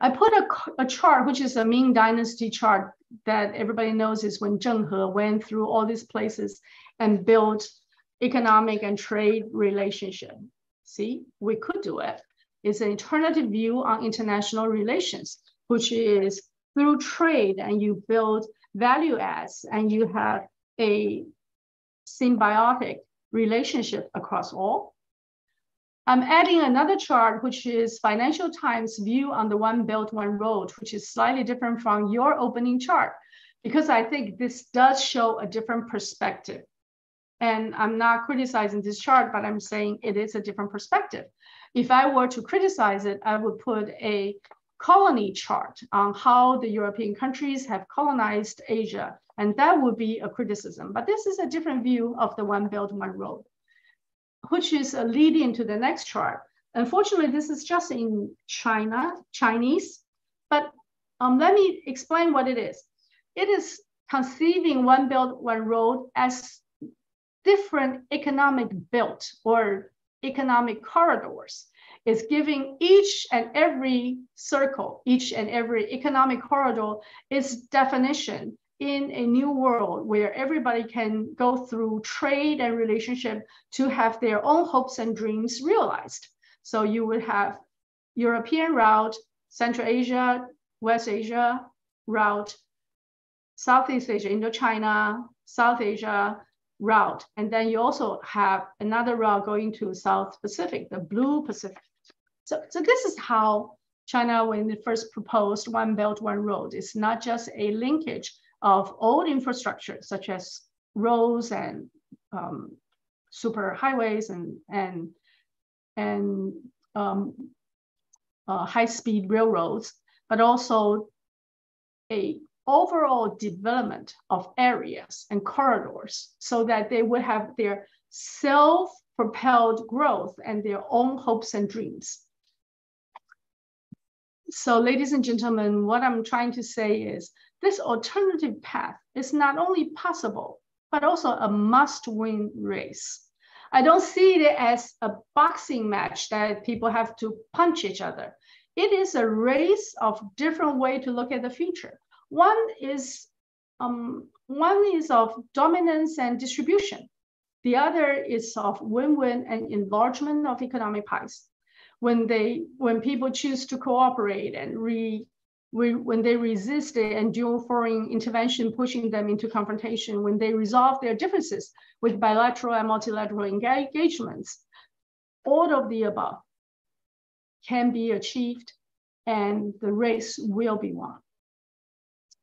I put a chart, which is a Ming Dynasty chart that everybody knows is when Zheng He went through all these places and built economic and trade relationship. See, we could do it. It's an alternative view on international relations, which is through trade and you build value adds and you have a symbiotic relationship across all. I'm adding another chart, which is Financial Times view on the One Belt, One Road, which is slightly different from your opening chart, because I think this does show a different perspective. And I'm not criticizing this chart, but I'm saying it is a different perspective. If I were to criticize it, I would put a colony chart on how the European countries have colonized Asia, and that would be a criticism. But this is a different view of the One Belt, One Road, which is a lead into the next chart. Unfortunately, this is just in Chinese, but let me explain what it is. It is conceiving One Belt, One Road as different economic belt or economic corridors. It's giving each and every circle, each and every economic corridor its definition in a new world where everybody can go through trade and relationship to have their own hopes and dreams realized. So you would have European route, Central Asia, West Asia route, Southeast Asia, Indochina, South Asia route. And then you also have another route going to South Pacific, the Blue Pacific. So this is how China, when it first proposed One Belt, One Road, it's not just a linkage of old infrastructure, such as roads and super highways and high-speed railroads, but also a overall development of areas and corridors so that they would have their self-propelled growth and their own hopes and dreams. So ladies and gentlemen, what I'm trying to say is this alternative path is not only possible, but also a must-win race. I don't see it as a boxing match that people have to punch each other. It is a race of different ways to look at the future. One is of dominance and distribution. The other is of win-win and enlargement of economic pies. When people choose to cooperate and when they resist the undue foreign intervention pushing them into confrontation, when they resolve their differences with bilateral and multilateral engagements, all of the above can be achieved and the race will be won.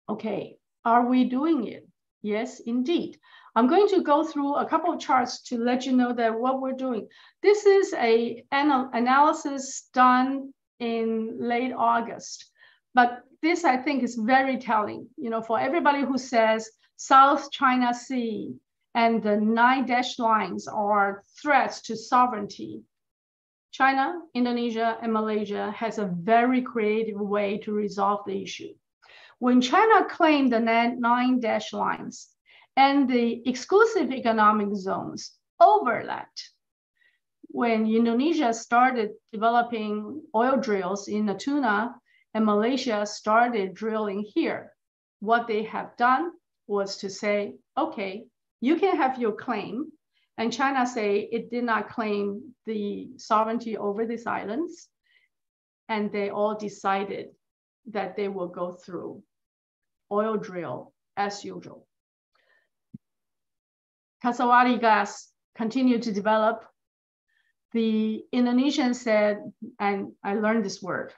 Okay, are we doing it? Yes, indeed. I'm going to go through a couple of charts to let you know that what we're doing. This is an analysis done in late August, but this I think is very telling. You know, for everybody who says South China Sea and the 9 dashed lines are threats to sovereignty, China, Indonesia, and Malaysia has a very creative way to resolve the issue. When China claimed the 9 dashed lines and the exclusive economic zones overlapped, when Indonesia started developing oil drills in Natuna and Malaysia started drilling here, what they have done was to say, okay, you can have your claim. And China say it did not claim the sovereignty over these islands. And they all decided that they will go through. Oil drill as usual. Kasawati gas continued to develop. The Indonesians said, and I learned this word,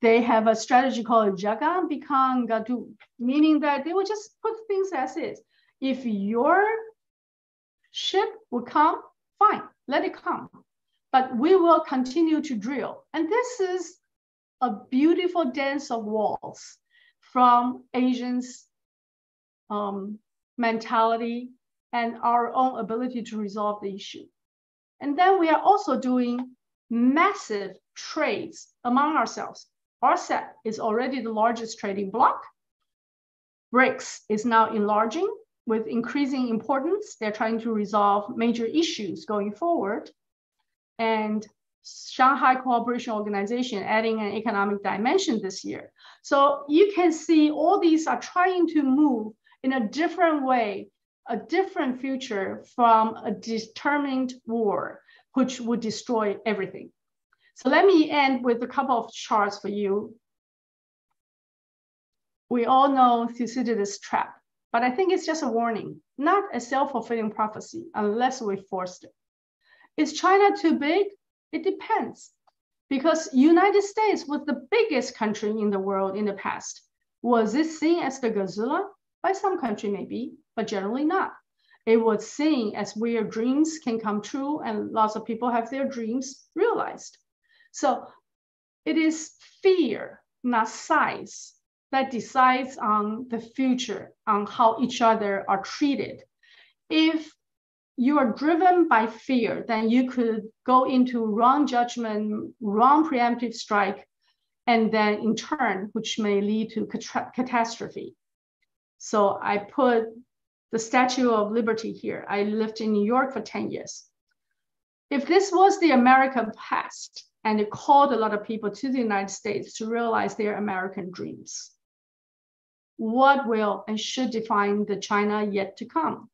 they have a strategy called Jaga Bikang Gadu, meaning that they will just put things as is. If your ship will come, fine, let it come. But we will continue to drill. And this is a beautiful dance of walls from Asians' mentality and our own ability to resolve the issue. And then we are also doing massive trades among ourselves. RCEP is already the largest trading bloc. BRICS is now enlarging with increasing importance. They're trying to resolve major issues going forward. And Shanghai Cooperation Organization adding an economic dimension this year. So you can see all these are trying to move in a different way, a different future from a determined war, which would destroy everything. So let me end with a couple of charts for you. We all know Thucydides' trap, but I think it's just a warning, not a self-fulfilling prophecy, unless we forced it. Is China too big? It depends, because United States was the biggest country in the world in the past. Was it seen as the Godzilla? By some country maybe, but generally not. It was seen as where dreams can come true and lots of people have their dreams realized. So it is fear, not size, that decides on the future, on how each other are treated. If you are driven by fear, then you could go into wrong judgment, wrong preemptive strike, and then in turn, which may lead to catastrophe. So I put the Statue of Liberty here. I lived in New York for 10 years. If this was the American past, and it called a lot of people to the United States to realize their American dreams, what will and should define the China yet to come?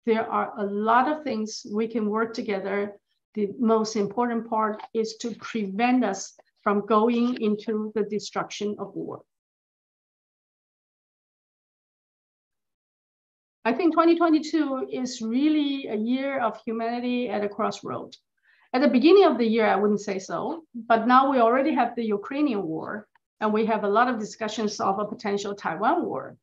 There are a lot of things we can work together. The most important part is to prevent us from going into the destruction of war. I think 2022 is really a year of humanity at a crossroad. At the beginning of the year, I wouldn't say so, but now we already have the Ukrainian war, and we have a lot of discussions of a potential Taiwan war.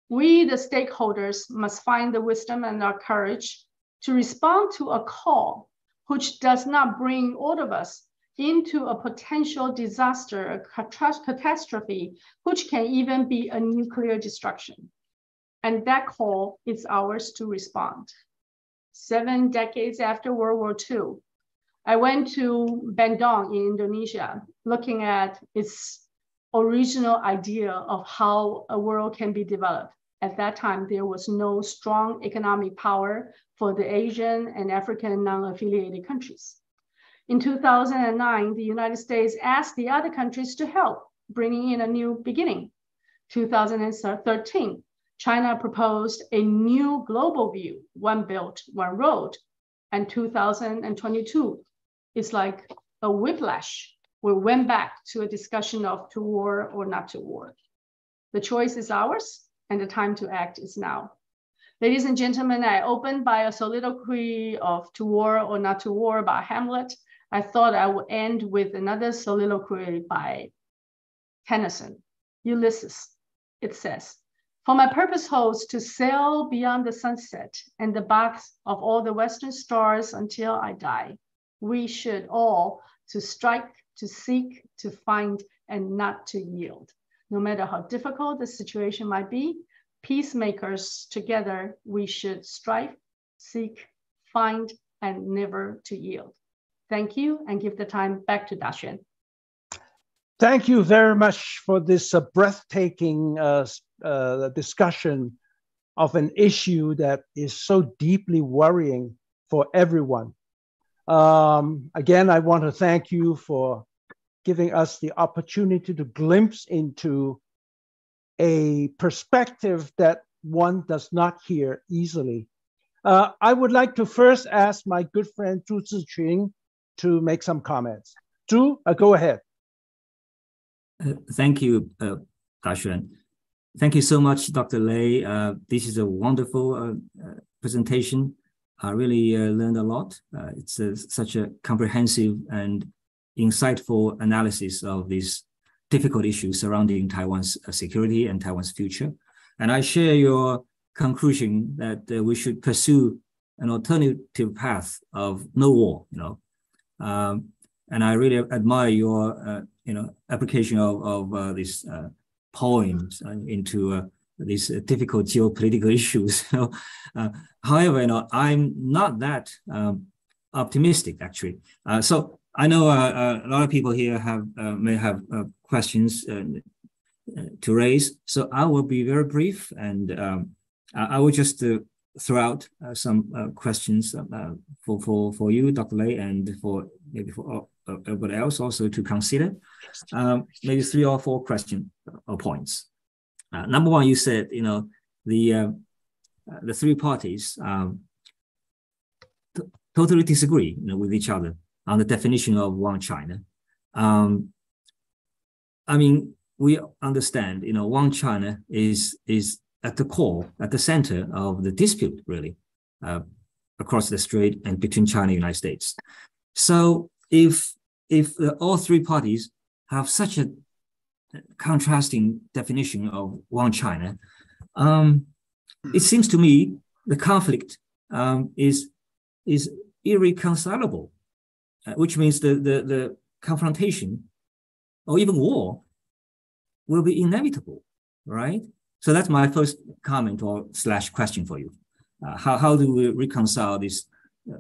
We, the stakeholders, must find the wisdom and our courage to respond to a call which does not bring all of us into a potential disaster, a catastrophe, which can even be a nuclear destruction. And that call is ours to respond. 7 decades after World War II, I went to Bandung in Indonesia, looking at its original idea of how a world can be developed. At that time, there was no strong economic power for the Asian and African non-affiliated countries. In 2009, the United States asked the other countries to help, bringing in a new beginning. 2013, China proposed a new global view, one belt, one road. And 2022 is like a whiplash. We went back to a discussion of to war or not to war. The choice is ours, and the time to act is now. Ladies and gentlemen, I opened by a soliloquy of to war or not to war by Hamlet. I thought I would end with another soliloquy by Tennyson, Ulysses. It says, "For my purpose holds to sail beyond the sunset and the box of all the western stars until I die. We should all to strike, to seek, to find, and not to yield. No matter how difficult the situation might be, peacemakers together, we should strive, seek, find, and never to yield." Thank you, and give the time back to Daxuan. Thank you very much for this breathtaking discussion of an issue that is so deeply worrying for everyone. Again, I want to thank you for giving us the opportunity to glimpse into a perspective that one does not hear easily. I would like to first ask my good friend Zhu Ziqun to make some comments. Zhu, go ahead. Thank you, Dr. Thank you so much, Dr. Lay. This is a wonderful presentation. I really learned a lot. It's such a comprehensive and insightful analysis of these difficult issues surrounding Taiwan's security and Taiwan's future. And I share your conclusion that we should pursue an alternative path of no war, and I really admire your, application of these poems into these difficult geopolitical issues. However, I'm not that optimistic, actually. So I know a lot of people here may have questions to raise. So I will be very brief, and I will just throw out some questions for you, Dr. Lay, and maybe for everybody else also to consider. Maybe 3 or 4 questions or points. Number one, you said, the 3 parties totally disagree, with each other on the definition of one China. I mean, we understand, one China is at the core, at the center of the dispute, really, across the strait and between China and the United States. So if all 3 parties have such a contrasting definition of one China, it seems to me the conflict is irreconcilable, which means the confrontation or even war will be inevitable, right? So that's my first comment or / question for you. How do we reconcile this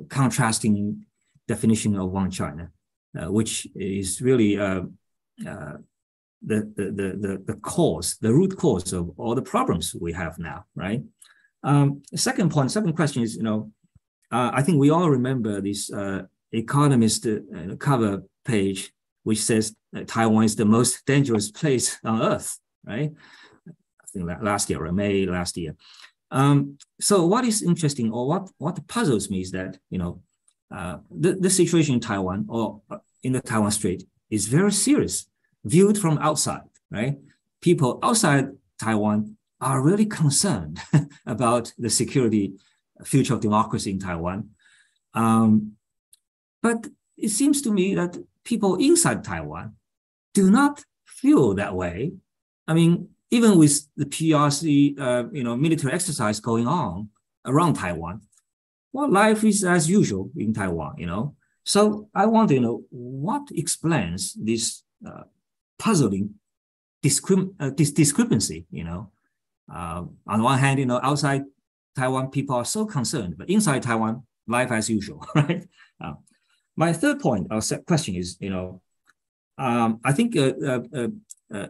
contrasting definition of one China, which is really the root cause of all the problems we have now, right? Second question is, I think we all remember this Economist cover page, which says Taiwan is the most dangerous place on earth, right? I think last year, or May last year. So what is interesting, or what puzzles me is that, the situation in Taiwan or in the Taiwan Strait is very serious, viewed from outside, right? People outside Taiwan are really concerned about the security, future of democracy in Taiwan. But it seems to me that people inside Taiwan do not feel that way. I mean, even with the PRC, military exercise going on around Taiwan, well, life is as usual in Taiwan, So I want to know what explains this puzzling discrepancy, On one hand, outside Taiwan, people are so concerned, but inside Taiwan, life as usual, right? My third point or question is, I think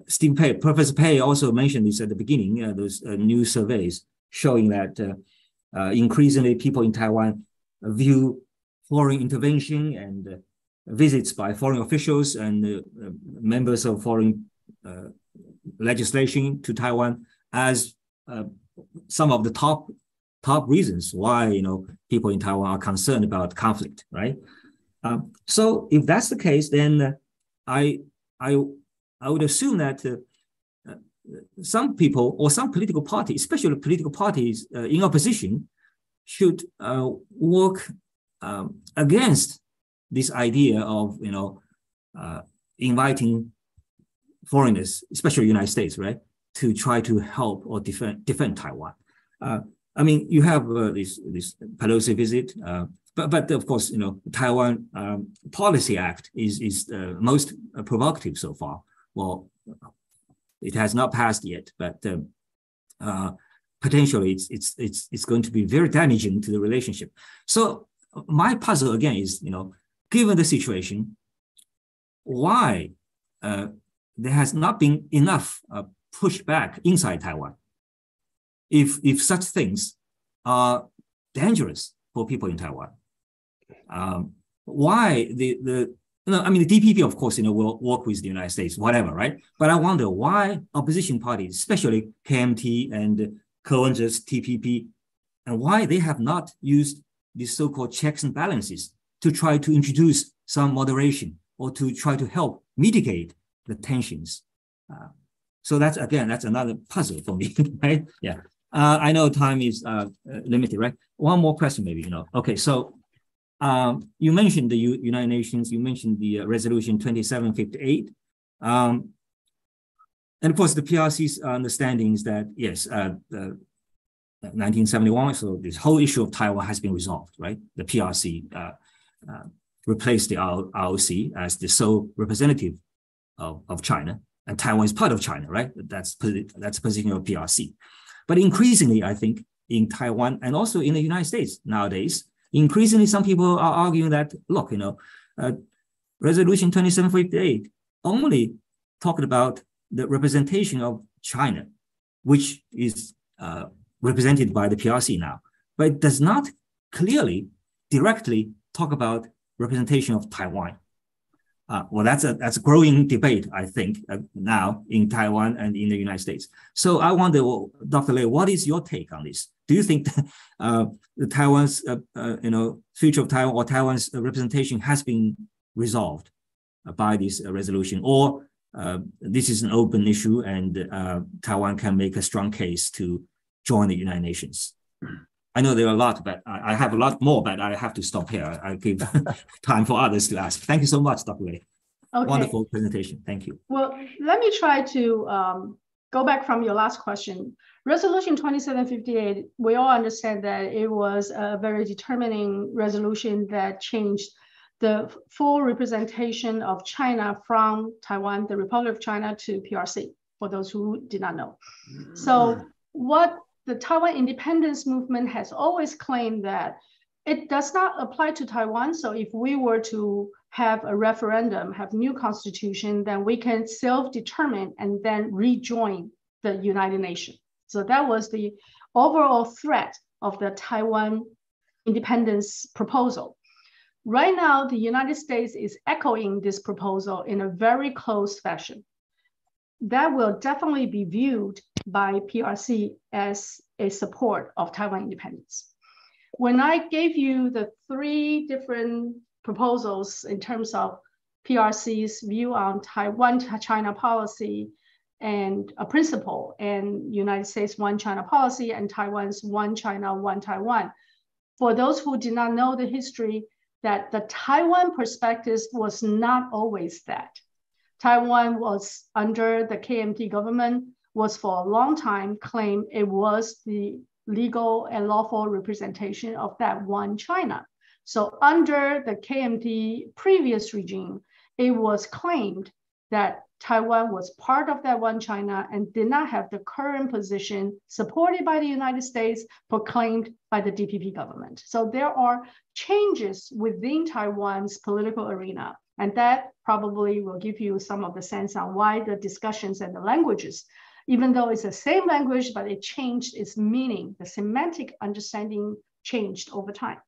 Steve Pei, Professor Pei also mentioned this at the beginning, those new surveys showing that increasingly people in Taiwan view foreign intervention and visits by foreign officials and members of foreign legislation to Taiwan as some of the top reasons why people in Taiwan are concerned about conflict, right? So if that's the case, then I would assume that some people or some political parties, especially political parties in opposition, should work against this idea of inviting foreigners, especially the United States, right, to try to help or defend Taiwan. I mean, you have this Pelosi visit, but of course, Taiwan Policy Act is the most provocative so far. Well, it has not passed yet, but potentially it's going to be very damaging to the relationship. So my puzzle again is, given the situation, why there has not been enough pushback inside Taiwan? If such things are dangerous for people in Taiwan, why the DPP, of course, will work with the United States, whatever, right? But I wonder why opposition parties, especially KMT and Ko-Wen-je's TPP, and why they have not used these so-called checks and balances to try to introduce some moderation or to try to help mitigate the tensions So that's another puzzle for me, right? Yeah. I know time is limited, right? One more question, maybe. Okay, so you mentioned the United Nations. You mentioned the Resolution 2758. And of course, the PRC's understanding is that, yes, 1971, so this whole issue of Taiwan has been resolved, right? The PRC replaced the ROC as the sole representative of China, and Taiwan is part of China, right? That's position of PRC. But increasingly, I think, in Taiwan and also in the United States nowadays, increasingly some people are arguing that, look, Resolution 2758 only talked about the representation of China, which is represented by the PRC now, but it does not clearly, directly talk about representation of Taiwan. Well, that's a growing debate, I think, now in Taiwan and in the United States. So I wonder, Dr. Lay, what is your take on this? Do you think the Taiwan's, future of Taiwan or Taiwan's representation has been resolved by this resolution, or this is an open issue and Taiwan can make a strong case to join the United Nations? I know there are a lot, but I have a lot more, but I have to stop here. I give time for others to ask. Thank you so much, Dr. Lay. Okay. Wonderful presentation. Thank you. Well, let me try to go back from your last question. Resolution 2758, we all understand that it was a very determining resolution that changed the full representation of China from Taiwan, the Republic of China, to PRC, for those who did not know. So what the Taiwan independence movement has always claimed that it does not apply to Taiwan. So if we were to have a referendum, have new constitution, then we can self-determine and then rejoin the United Nations. So that was the overall threat of the Taiwan independence proposal. Right now, the United States is echoing this proposal in a very close fashion. That will definitely be viewed by PRC as a support of Taiwan independence. When I gave you the 3 different proposals in terms of PRC's view on Taiwan-China policy and a principle, and United States One China policy and Taiwan's One China, One Taiwan, for those who did not know the history, that the Taiwan perspective was not always that. Taiwan was under the KMT government, was for a long time claimed it was the legal and lawful representation of that one China. So under the KMT previous regime, it was claimed that Taiwan was part of that one China and did not have the current position supported by the United States, proclaimed by the DPP government. So there are changes within Taiwan's political arena, and that probably will give you some of the sense on why the discussions and the languages, even though it's the same language, but it changed its meaning, the semantic understanding changed over time.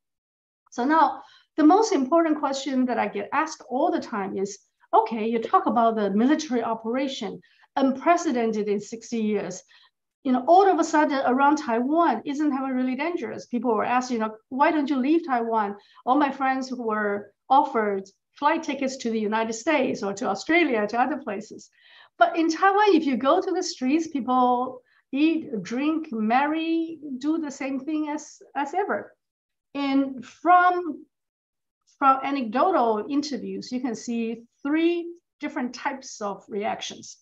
So now, the most important question that I get asked all the time is, okay, you talk about the military operation, unprecedented in 60 years. All of a sudden around Taiwan, isn't Taiwan really dangerous? People were asking, why don't you leave Taiwan? All my friends were offered flight tickets to the United States or to Australia, to other places. But in Taiwan, if you go to the streets, people eat, drink, marry, do the same thing as ever. And from anecdotal interviews, you can see 3 different types of reactions.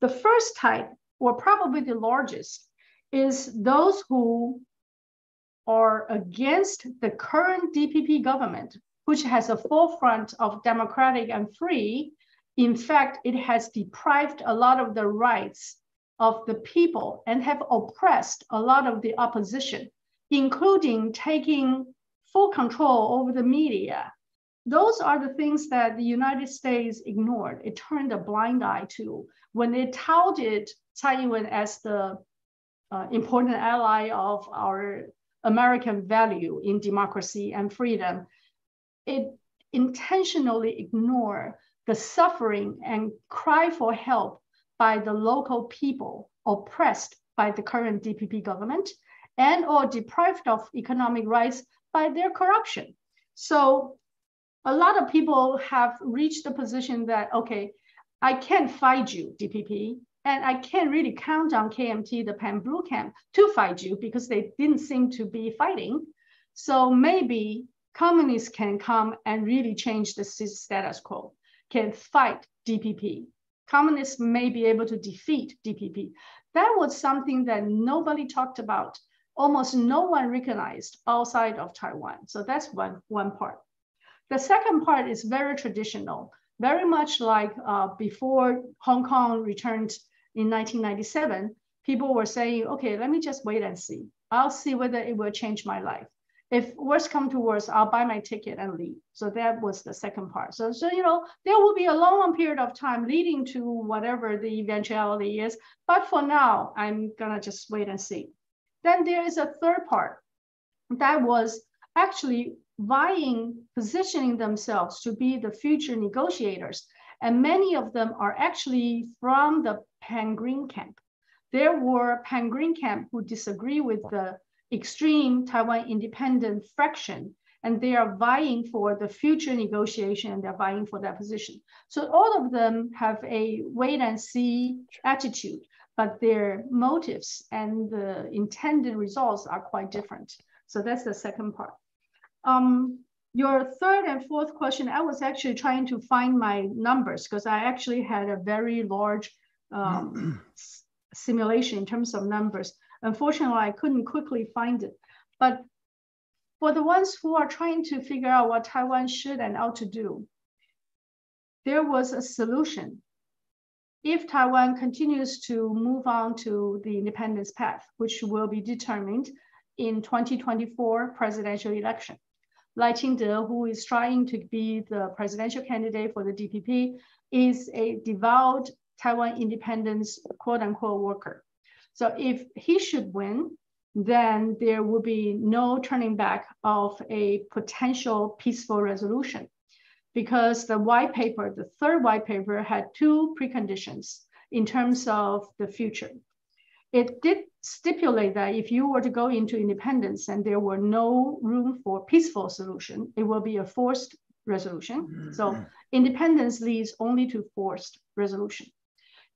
The first type, or probably the largest, is those who are against the current DPP government, which has a forefront of democratic and free. In fact, it has deprived a lot of the rights of the people and have oppressed a lot of the opposition, including taking full control over the media. Those are the things that the United States ignored. It turned a blind eye to when it touted Tsai Ing-wen as the important ally of our American value in democracy and freedom. It intentionally ignored the suffering and cry for help by the local people oppressed by the current DPP government and or deprived of economic rights by their corruption. So a lot of people have reached the position that, okay, I can't fight you, DPP, and I can't really count on KMT, the Pan-Blue camp, to fight you because they didn't seem to be fighting. So maybe communists can come and really change the status quo, can fight DPP. Communists may be able to defeat DPP. That was something that nobody talked about. Almost no one recognized outside of Taiwan. So that's one part. The second part is very traditional, very much like before Hong Kong returned in 1997, people were saying, okay, let me just wait and see. I'll see whether it will change my life. If worse come to worse, I'll buy my ticket and leave. So that was the second part. So you know, there will be a long period of time leading to whatever the eventuality is. But for now, I'm gonna just wait and see. Then there is a third part that was actually positioning themselves to be the future negotiators. And many of them are actually from the Pan-Green camp. There were Pan-Green camp who disagree with the extreme Taiwan independent fraction, and they are vying for the future negotiation, and they're vying for that position. So all of them have a wait and see attitude, but their motives and the intended results are quite different. So that's the second part. Your third and fourth question, I was actually trying to find my numbers because I actually had a very large simulation in terms of numbers. Unfortunately, I couldn't quickly find it. But for the ones who are trying to figure out what Taiwan should and ought to do, there was a solution. If Taiwan continues to move on to the independence path, which will be determined in 2024 presidential election. Lai Ching-te, who is trying to be the presidential candidate for the DPP, is a devout Taiwan independence, quote unquote, worker. So if he should win, then there will be no turning back of a potential peaceful resolution, because the white paper, the third white paper, had two preconditions in terms of the future. It did stipulate that if you were to go into independence and there were no room for peaceful solution, it will be a forced resolution. So independence leads only to forced resolution.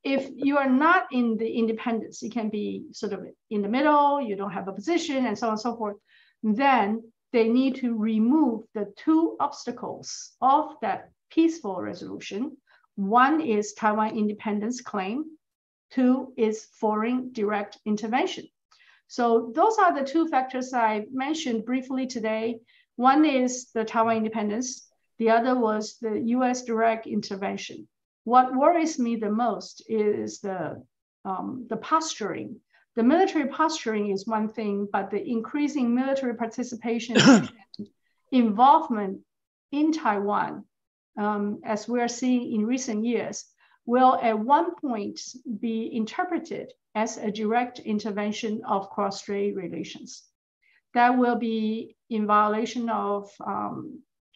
If you are not in the independence, it can be sort of in the middle, you don't have a position and so on and so forth, then they need to remove the two obstacles of that peaceful resolution. One is Taiwan independence claim. Two is foreign direct intervention. So those are the two factors I mentioned briefly today. One is the Taiwan independence. The other was the US direct intervention. What worries me the most is the posturing. The military posturing is one thing, but the increasing military participation and involvement in Taiwan, as we're seeing in recent years, will at one point be interpreted as a direct intervention of cross-strait relations. That will be in violation of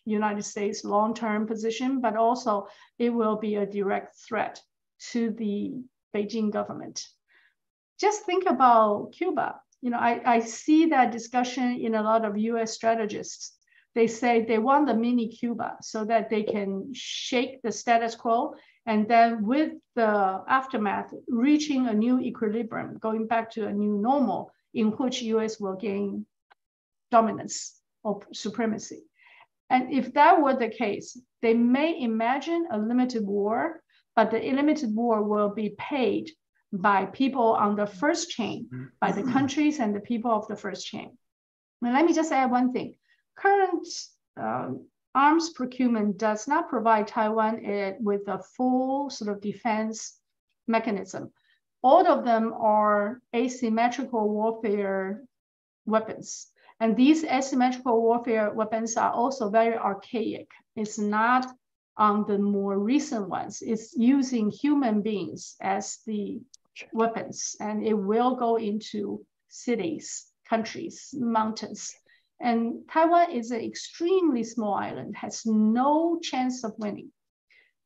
United States long-term position, but also it will be a direct threat to the Beijing government. Just think about Cuba. You know, I see that discussion in a lot of US strategists. They say they want the mini Cuba so that they can shake the status quo, and then with the aftermath, reaching a new equilibrium, going back to a new normal in which US will gain dominance or supremacy. And if that were the case, they may imagine a limited war, but the limited war will be paid by people on the first chain, by the countries and the people of the first chain. And let me just add one thing. Current arms procurement does not provide Taiwan with a full sort of defense mechanism. All of them are asymmetrical warfare weapons. And these asymmetrical warfare weapons are also very archaic. It's not on the more recent ones. It's using human beings as the weapons, and it will go into cities, countries, mountains. And Taiwan is an extremely small island, has no chance of winning.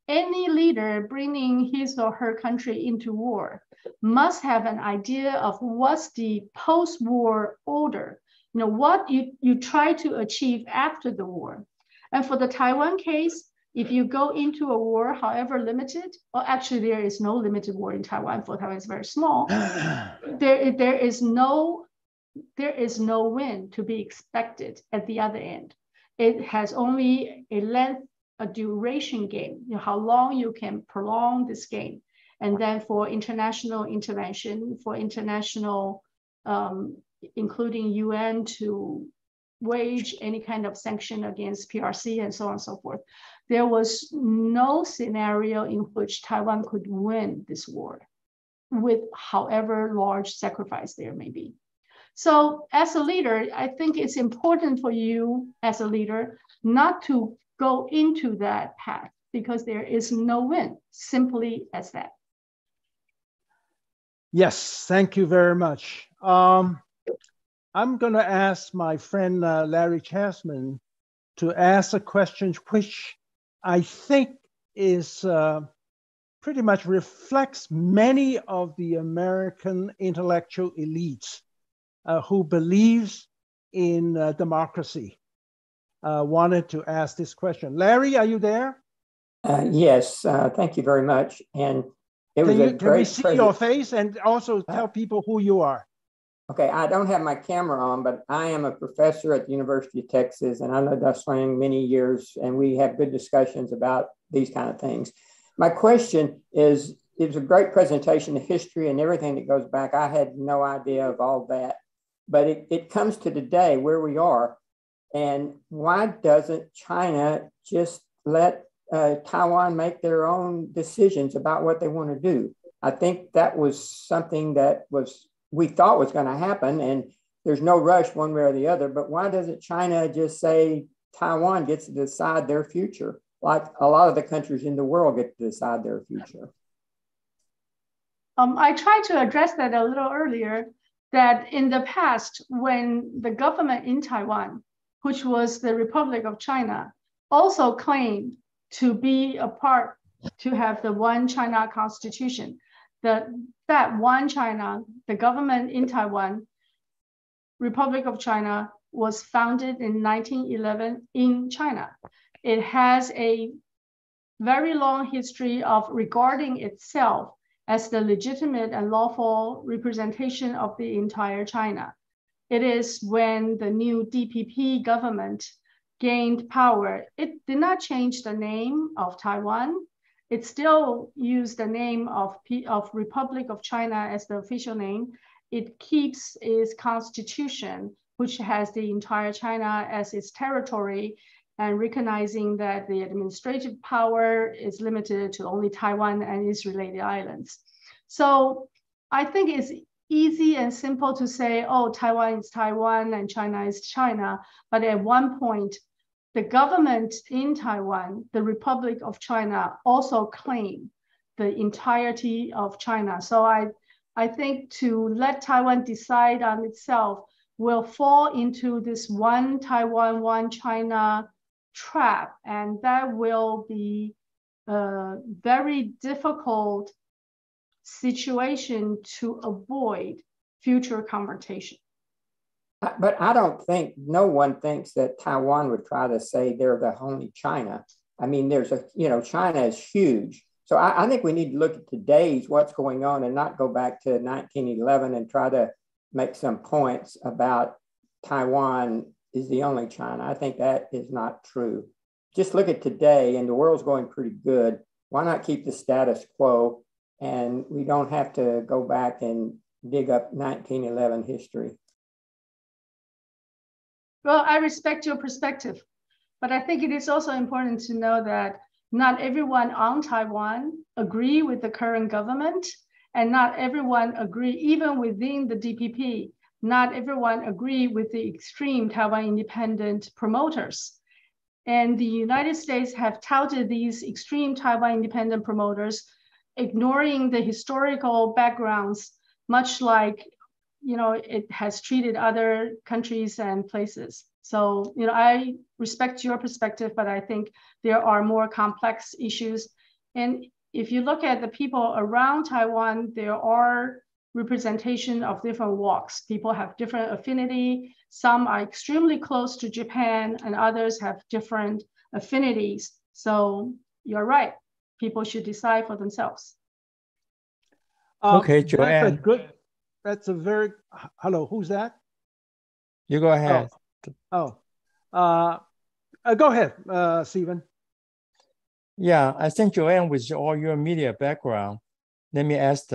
Any leader bringing his or her country into war must have an idea of what's the post-war order, what you try to achieve after the war. And for the Taiwan case, if you go into a war, however limited, well, actually there is no limited war in Taiwan, for Taiwan is very small. There is no win to be expected at the other end. It has only a duration game, how long you can prolong this game. And then for international intervention, for international, including UN, to wage any kind of sanction against PRC and so on and so forth. There was no scenario in which Taiwan could win this war with however large sacrifice there may be. So as a leader, I think it's important for you as a leader not to go into that path because there is no win, simply as that. Yes, thank you very much. I'm going to ask my friend Larry Chasman to ask a question which I think is pretty much reflects many of the American intellectual elites who believes in democracy. Wanted to ask this question. Larry, are you there? Yes, thank you very much. And it was a great. Can we see your face and also tell people who you are? Okay, I don't have my camera on, but I am a professor at the University of Texas, and I know Dusling many years, and we have good discussions about these kind of things. My question is, it was a great presentation, the history and everything that goes back. I had no idea of all that, but it comes to today where we are. And why doesn't China just let Taiwan make their own decisions about what they want to do? I think that was something that we thought was going to happen, and there's no rush one way or the other. But why doesn't China just say Taiwan gets to decide their future, like a lot of the countries in the world get to decide their future? I tried to address that a little earlier, that in the past, when the government in Taiwan, which was the Republic of China, also claimed to be a part, to have the one China constitution, that one China, the government in Taiwan, Republic of China, was founded in 1911 in China. It has a very long history of regarding itself as the legitimate and lawful representation of the entire China. It is when the new DPP government gained power, it did not change the name of Taiwan. It still used the name of Republic of China as the official name. It keeps its constitution, which has the entire China as its territory, and recognizing that the administrative power is limited to only Taiwan and its related islands. So I think it's easy and simple to say, oh, Taiwan is Taiwan and China is China. But at one point, the government in Taiwan, the Republic of China, also claimed the entirety of China. So I think to let Taiwan decide on itself will fall into this one Taiwan, one China trap. And that will be a very difficult situation to avoid future confrontation. But I don't think, no one thinks that Taiwan would try to say they're the only China. I mean, China is huge. So I think we need to look at today's what's going on and not go back to 1911 and try to make some points about Taiwan is the only China. I think that is not true. Just look at today, and the world's going pretty good. Why not keep the status quo? And we don't have to go back and dig up 1911 history. Well, I respect your perspective, but I think it is also important to know that not everyone on Taiwan agree with the current government, and not everyone agree, even within the DPP, not everyone agree with the extreme Taiwan independent promoters. And the United States have touted these extreme Taiwan independent promoters, ignoring the historical backgrounds, much like it has treated other countries and places. So, I respect your perspective, but I think there are more complex issues. And if you look at the people around Taiwan, there are representation of different walks. People have different affinity. Some are extremely close to Japan, and others have different affinities So you're right. People should decide for themselves. Okay, Joanne. That's a very, hello, who's that? You go ahead. Go ahead, Stephen. Yeah, I think Joanne, with all your media background, let me ask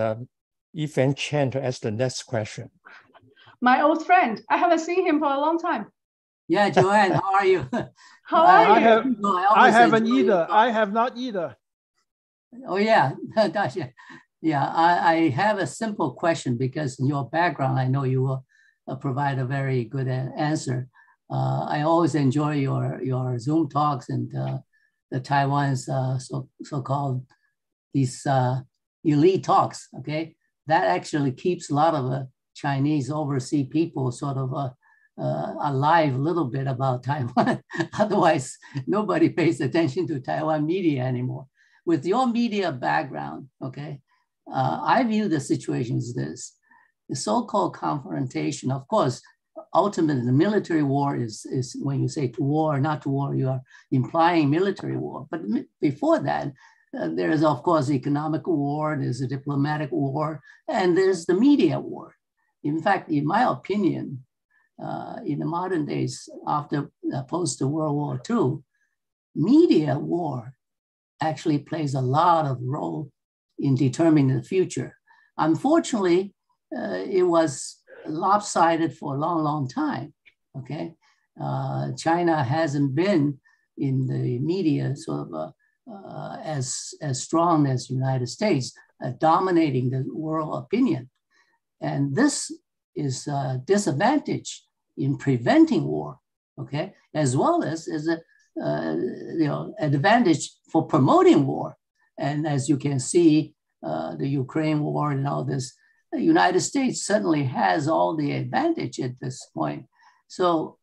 Yifan Chen to ask the next question. My old friend. I haven't seen him for a long time. Yeah, Joanne, how are you? How are you? I haven't either. I have not either. Oh, yeah. Gosh, yeah. Yeah, I have a simple question because in your background, I know you will provide a very good answer. I always enjoy your Zoom talks and the Taiwan's so-called these elite talks, okay? That actually keeps a lot of Chinese overseas people sort of alive a little bit about Taiwan. Otherwise, nobody pays attention to Taiwan media anymore. With your media background, okay, I view the situation as this. The so-called confrontation, of course, ultimately the military war is when you say to war or not to war, you are implying military war. But before that, there is, of course, economic war, there's a diplomatic war, and there's the media war. In fact, in my opinion, in the modern days, after post-World War II, media war actually plays a lot of role in determining the future. Unfortunately, it was lopsided for a long, long time, okay? China hasn't been in the media sort of as strong as the United States, dominating the world opinion. And this is a disadvantage in preventing war, okay? As well as a advantage for promoting war. And as you can see, the Ukraine war and all this, the United States certainly has all the advantage at this point. So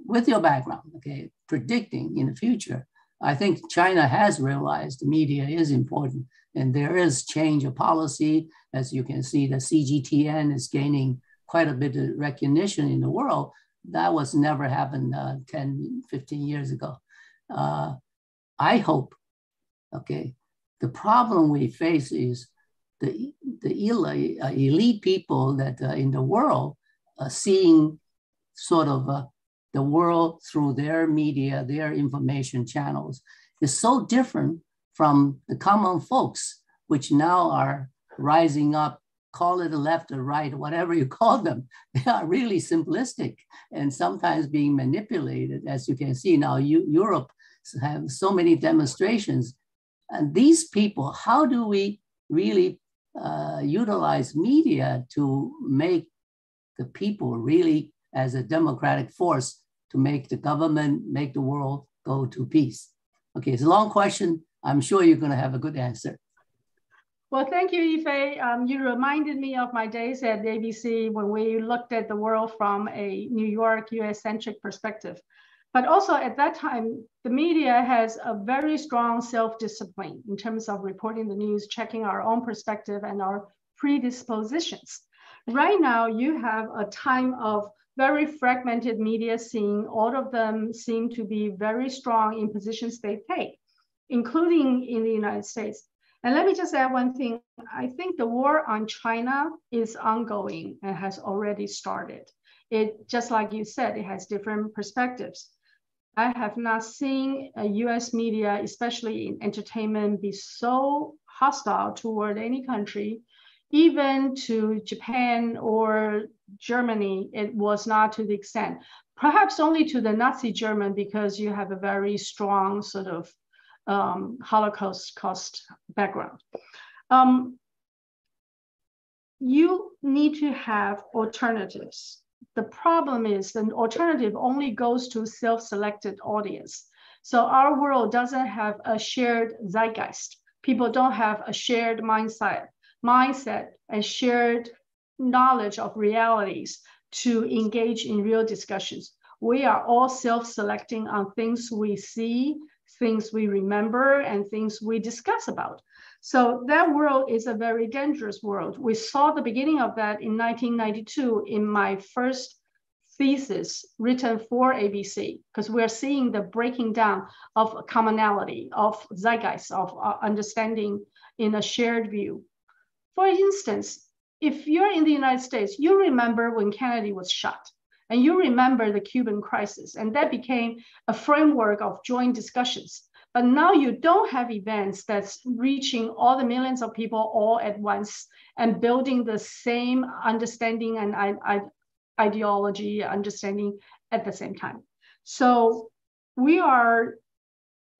with your background, okay, predicting in the future, I think China has realized the media is important and there is change of policy. As you can see, the CGTN is gaining quite a bit of recognition in the world. That was never happened 10, 15 years ago. I hope, okay, the problem we face is the elite people that in the world are seeing sort of the world through their media, their information channels is so different from the common folks, which now are rising up, call it the left or right, whatever you call them. They are really simplistic and sometimes being manipulated. As you can see now, Europe have so many demonstrations. And these people, how do we really utilize media to make the people really as a democratic force to make the government, make the world go to peace? Okay, it's a long question. I'm sure you're gonna have a good answer. Well, thank you, Yifei. You reminded me of my days at ABC when we looked at the world from a New York, US-centric perspective. But also at that time, the media has a very strong self-discipline in terms of reporting the news, checking our own perspective and our predispositions. Right now, you have a time of very fragmented media scene. All of them seem to be very strong in positions they take, including in the United States. And let me just add one thing. I think the war on China is ongoing and has already started. It, just like you said, it has different perspectives. I have not seen a US media, especially in entertainment, be so hostile toward any country, even to Japan or Germany. It was not to the extent, perhaps only to the Nazi German, because you have a very strong sort of Holocaust cost background. You need to have alternatives. The problem is the alternative only goes to self-selected audience. So our world doesn't have a shared zeitgeist. People don't have a shared mindset and shared knowledge of realities to engage in real discussions. We are all self-selecting on things we see, things we remember, and things we discuss about. So that world is a very dangerous world. We saw the beginning of that in 1992 in my first thesis written for ABC, because we're seeing the breaking down of commonality, of zeitgeist, of understanding in a shared view. For instance, if you're in the United States, you remember when Kennedy was shot, and you remember the Cuban crisis, and that became a framework of joint discussions. But now you don't have events that's reaching all the millions of people all at once and building the same understanding and ideology, understanding at the same time. So we are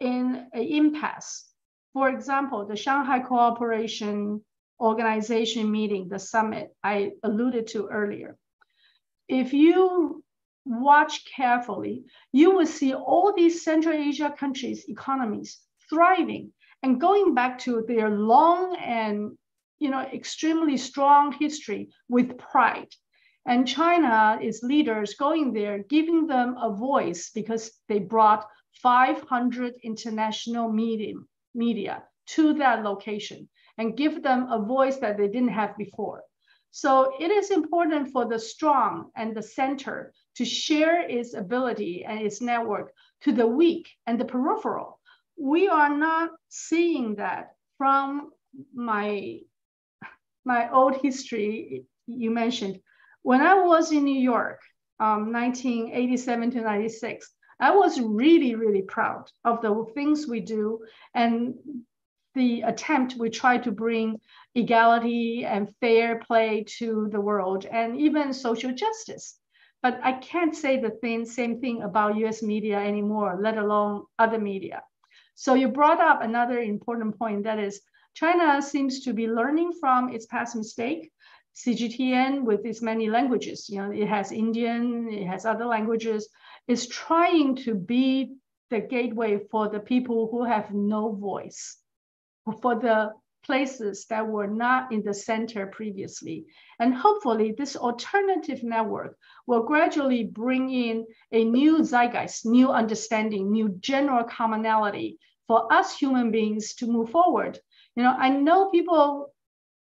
in an impasse. For example, the Shanghai Cooperation Organization meeting, the summit I alluded to earlier. If you watch carefully, you will see all these Central Asia countries' economies thriving and going back to their long and extremely strong history with pride. And China is leaders going there, giving them a voice because they brought 500 international media to that location and give them a voice that they didn't have before. So it is important for the strong and the center to share its ability and its network to the weak and the peripheral. We are not seeing that from my old history you mentioned. When I was in New York, 1987 to 96, I was really, really proud of the things we do and the attempt we try to bring equality and fair play to the world and even social justice. But I can't say the same thing about US media anymore, let alone other media. So you brought up another important point, that is China seems to be learning from its past mistake. CGTN with its many languages, it has Indian, it has other languages, is trying to be the gateway for the people who have no voice, for the places that were not in the center previously. And hopefully this alternative network will gradually bring in a new zeitgeist, new understanding, new general commonality for us human beings to move forward. I know people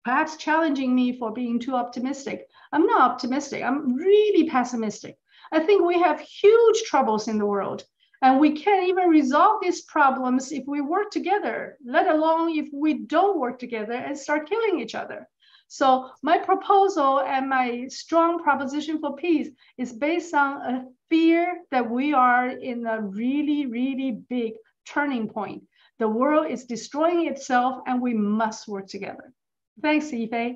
perhaps challenging me for being too optimistic. I'm not optimistic, I'm really pessimistic. I think we have huge troubles in the world. And we can't even resolve these problems if we work together, let alone if we don't work together and start killing each other. So my proposal and my strong proposition for peace is based on a fear that we are in a really, really big turning point. The world is destroying itself and we must work together. Thanks, Yifei.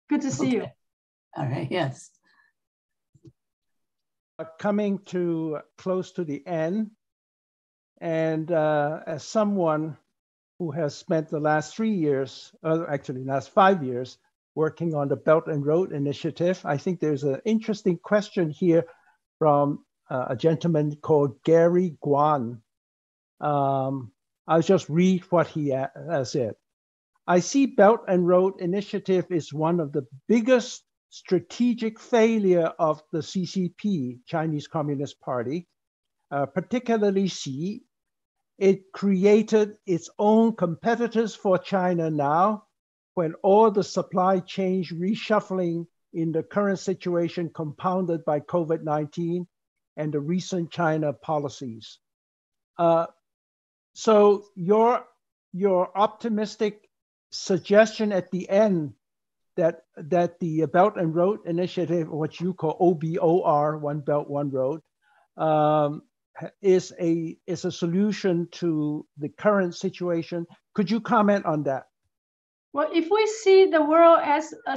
Good to see you. All right, yes. Coming to close to the end, and as someone who has spent the last 3 years, actually last 5 years, working on the Belt and Road Initiative, I think there's an interesting question here from a gentleman called Gary Guan. I'll just read what he said. I see Belt and Road Initiative is one of the biggest strategic failure of the CCP, Chinese Communist Party, particularly Xi. It created its own competitors for China now, when all the supply chain reshuffling in the current situation compounded by COVID-19 and the recent China policies. So your optimistic suggestion at the end that the Belt and Road Initiative, what you call OBOR, One Belt, One Road, is a solution to the current situation. Could you comment on that? Well, if we see the world as a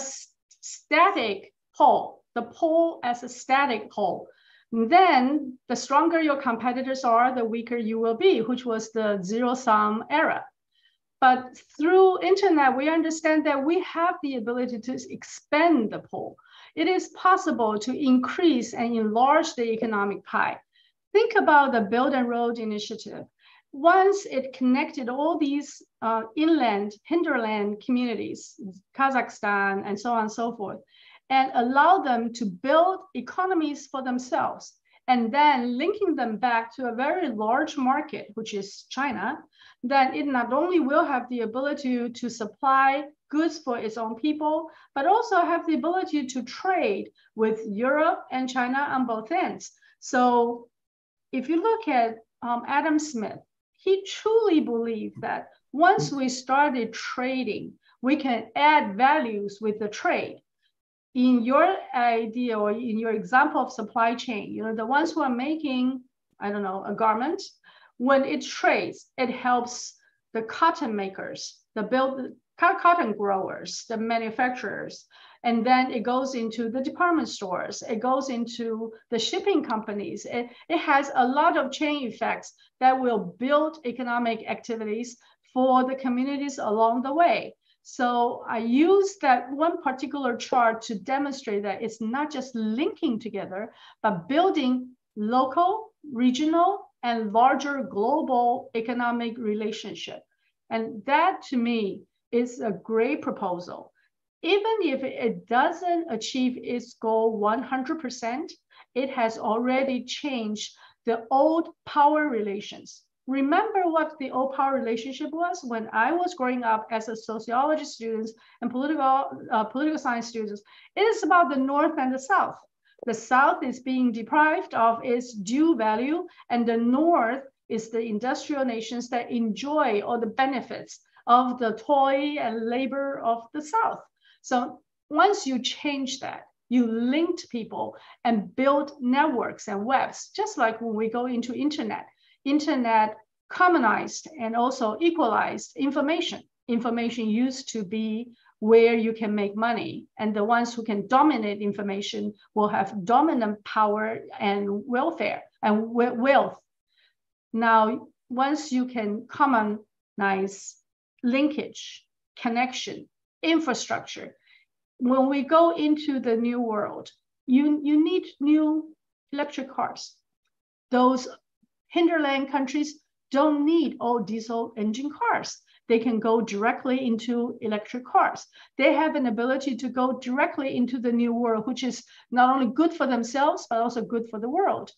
static pole, the pole as a static pole, then the stronger your competitors are, the weaker you will be, which was the zero-sum era. But through internet, we understand that we have the ability to expand the pole. It is possible to increase and enlarge the economic pie. Think about the Belt and Road Initiative. Once it connected all these inland, hinterland communities, Kazakhstan, and so on and so forth, and allow them to build economies for themselves, and then linking them back to a very large market, which is China, then it not only will have the ability to supply goods for its own people, but also have the ability to trade with Europe and China on both ends. So if you look at Adam Smith, he truly believed that once we started trading, we can add values with the trade. In your idea or in your example of supply chain, you know, the ones who are making, I don't know, a garment, when it trades, it helps the cotton makers, the cotton growers, the manufacturers, and then it goes into the department stores, it goes into the shipping companies. It has a lot of chain effects that will build economic activities for the communities along the way. So I use that one particular chart to demonstrate that it's not just linking together, but building local, regional, and larger global economic relationship. And that to me is a great proposal. Even if it doesn't achieve its goal 100%, it has already changed the old power relations. Remember what the old power relationship was when I was growing up as a sociology student and political science students. It is about the North and the South. The South is being deprived of its due value, and the North is the industrial nations that enjoy all the benefits of the toil and labor of the South. So once you change that, you linked people and build networks and webs, just like when we go into internet. Internet commonized and also equalized information. Information used to be where you can make money, and the ones who can dominate information will have dominant power and welfare and wealth. Now, once you can commonize linkage, connection, infrastructure, when we go into the new world, you need new electric cars. Those hinterland countries don't need all diesel engine cars. They can go directly into electric cars. They have an ability to go directly into the new world, which is not only good for themselves, but also good for the world.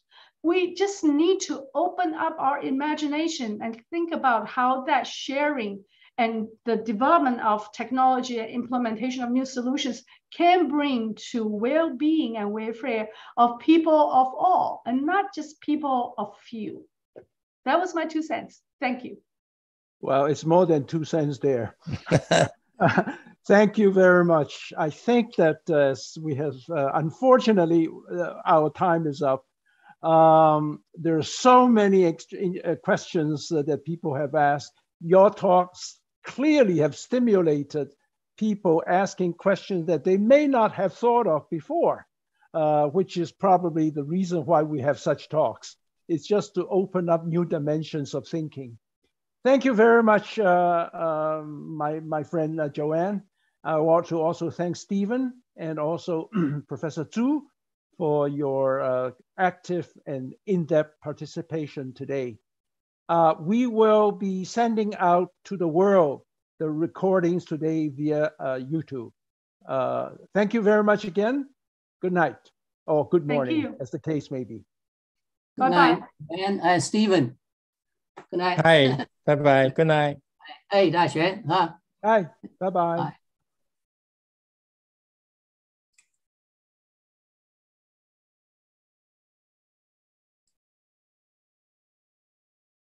We just need to open up our imagination and think about how that sharing and the development of technology and implementation of new solutions can bring to well-being and welfare of people of all, and not just people of few. That was my 2 cents. Thank you. Well, it's more than 2 cents there. Thank you very much. I think that we have, unfortunately, our time is up. There are so many questions that people have asked. Your talks clearly have stimulated people asking questions that they may not have thought of before, which is probably the reason why we have such talks. It's just to open up new dimensions of thinking. Thank you very much, my friend Joanne. I want to also thank Stephen and also Professor Zhu for your active and in-depth participation today. We will be sending out to the world the recordings today via YouTube. Thank you very much again. Good night, or good morning, as the case may be. Good night. And Stephen. Good night. Hi. Bye-bye. Good night. Hey, 大学 huh? Hi. Bye-bye.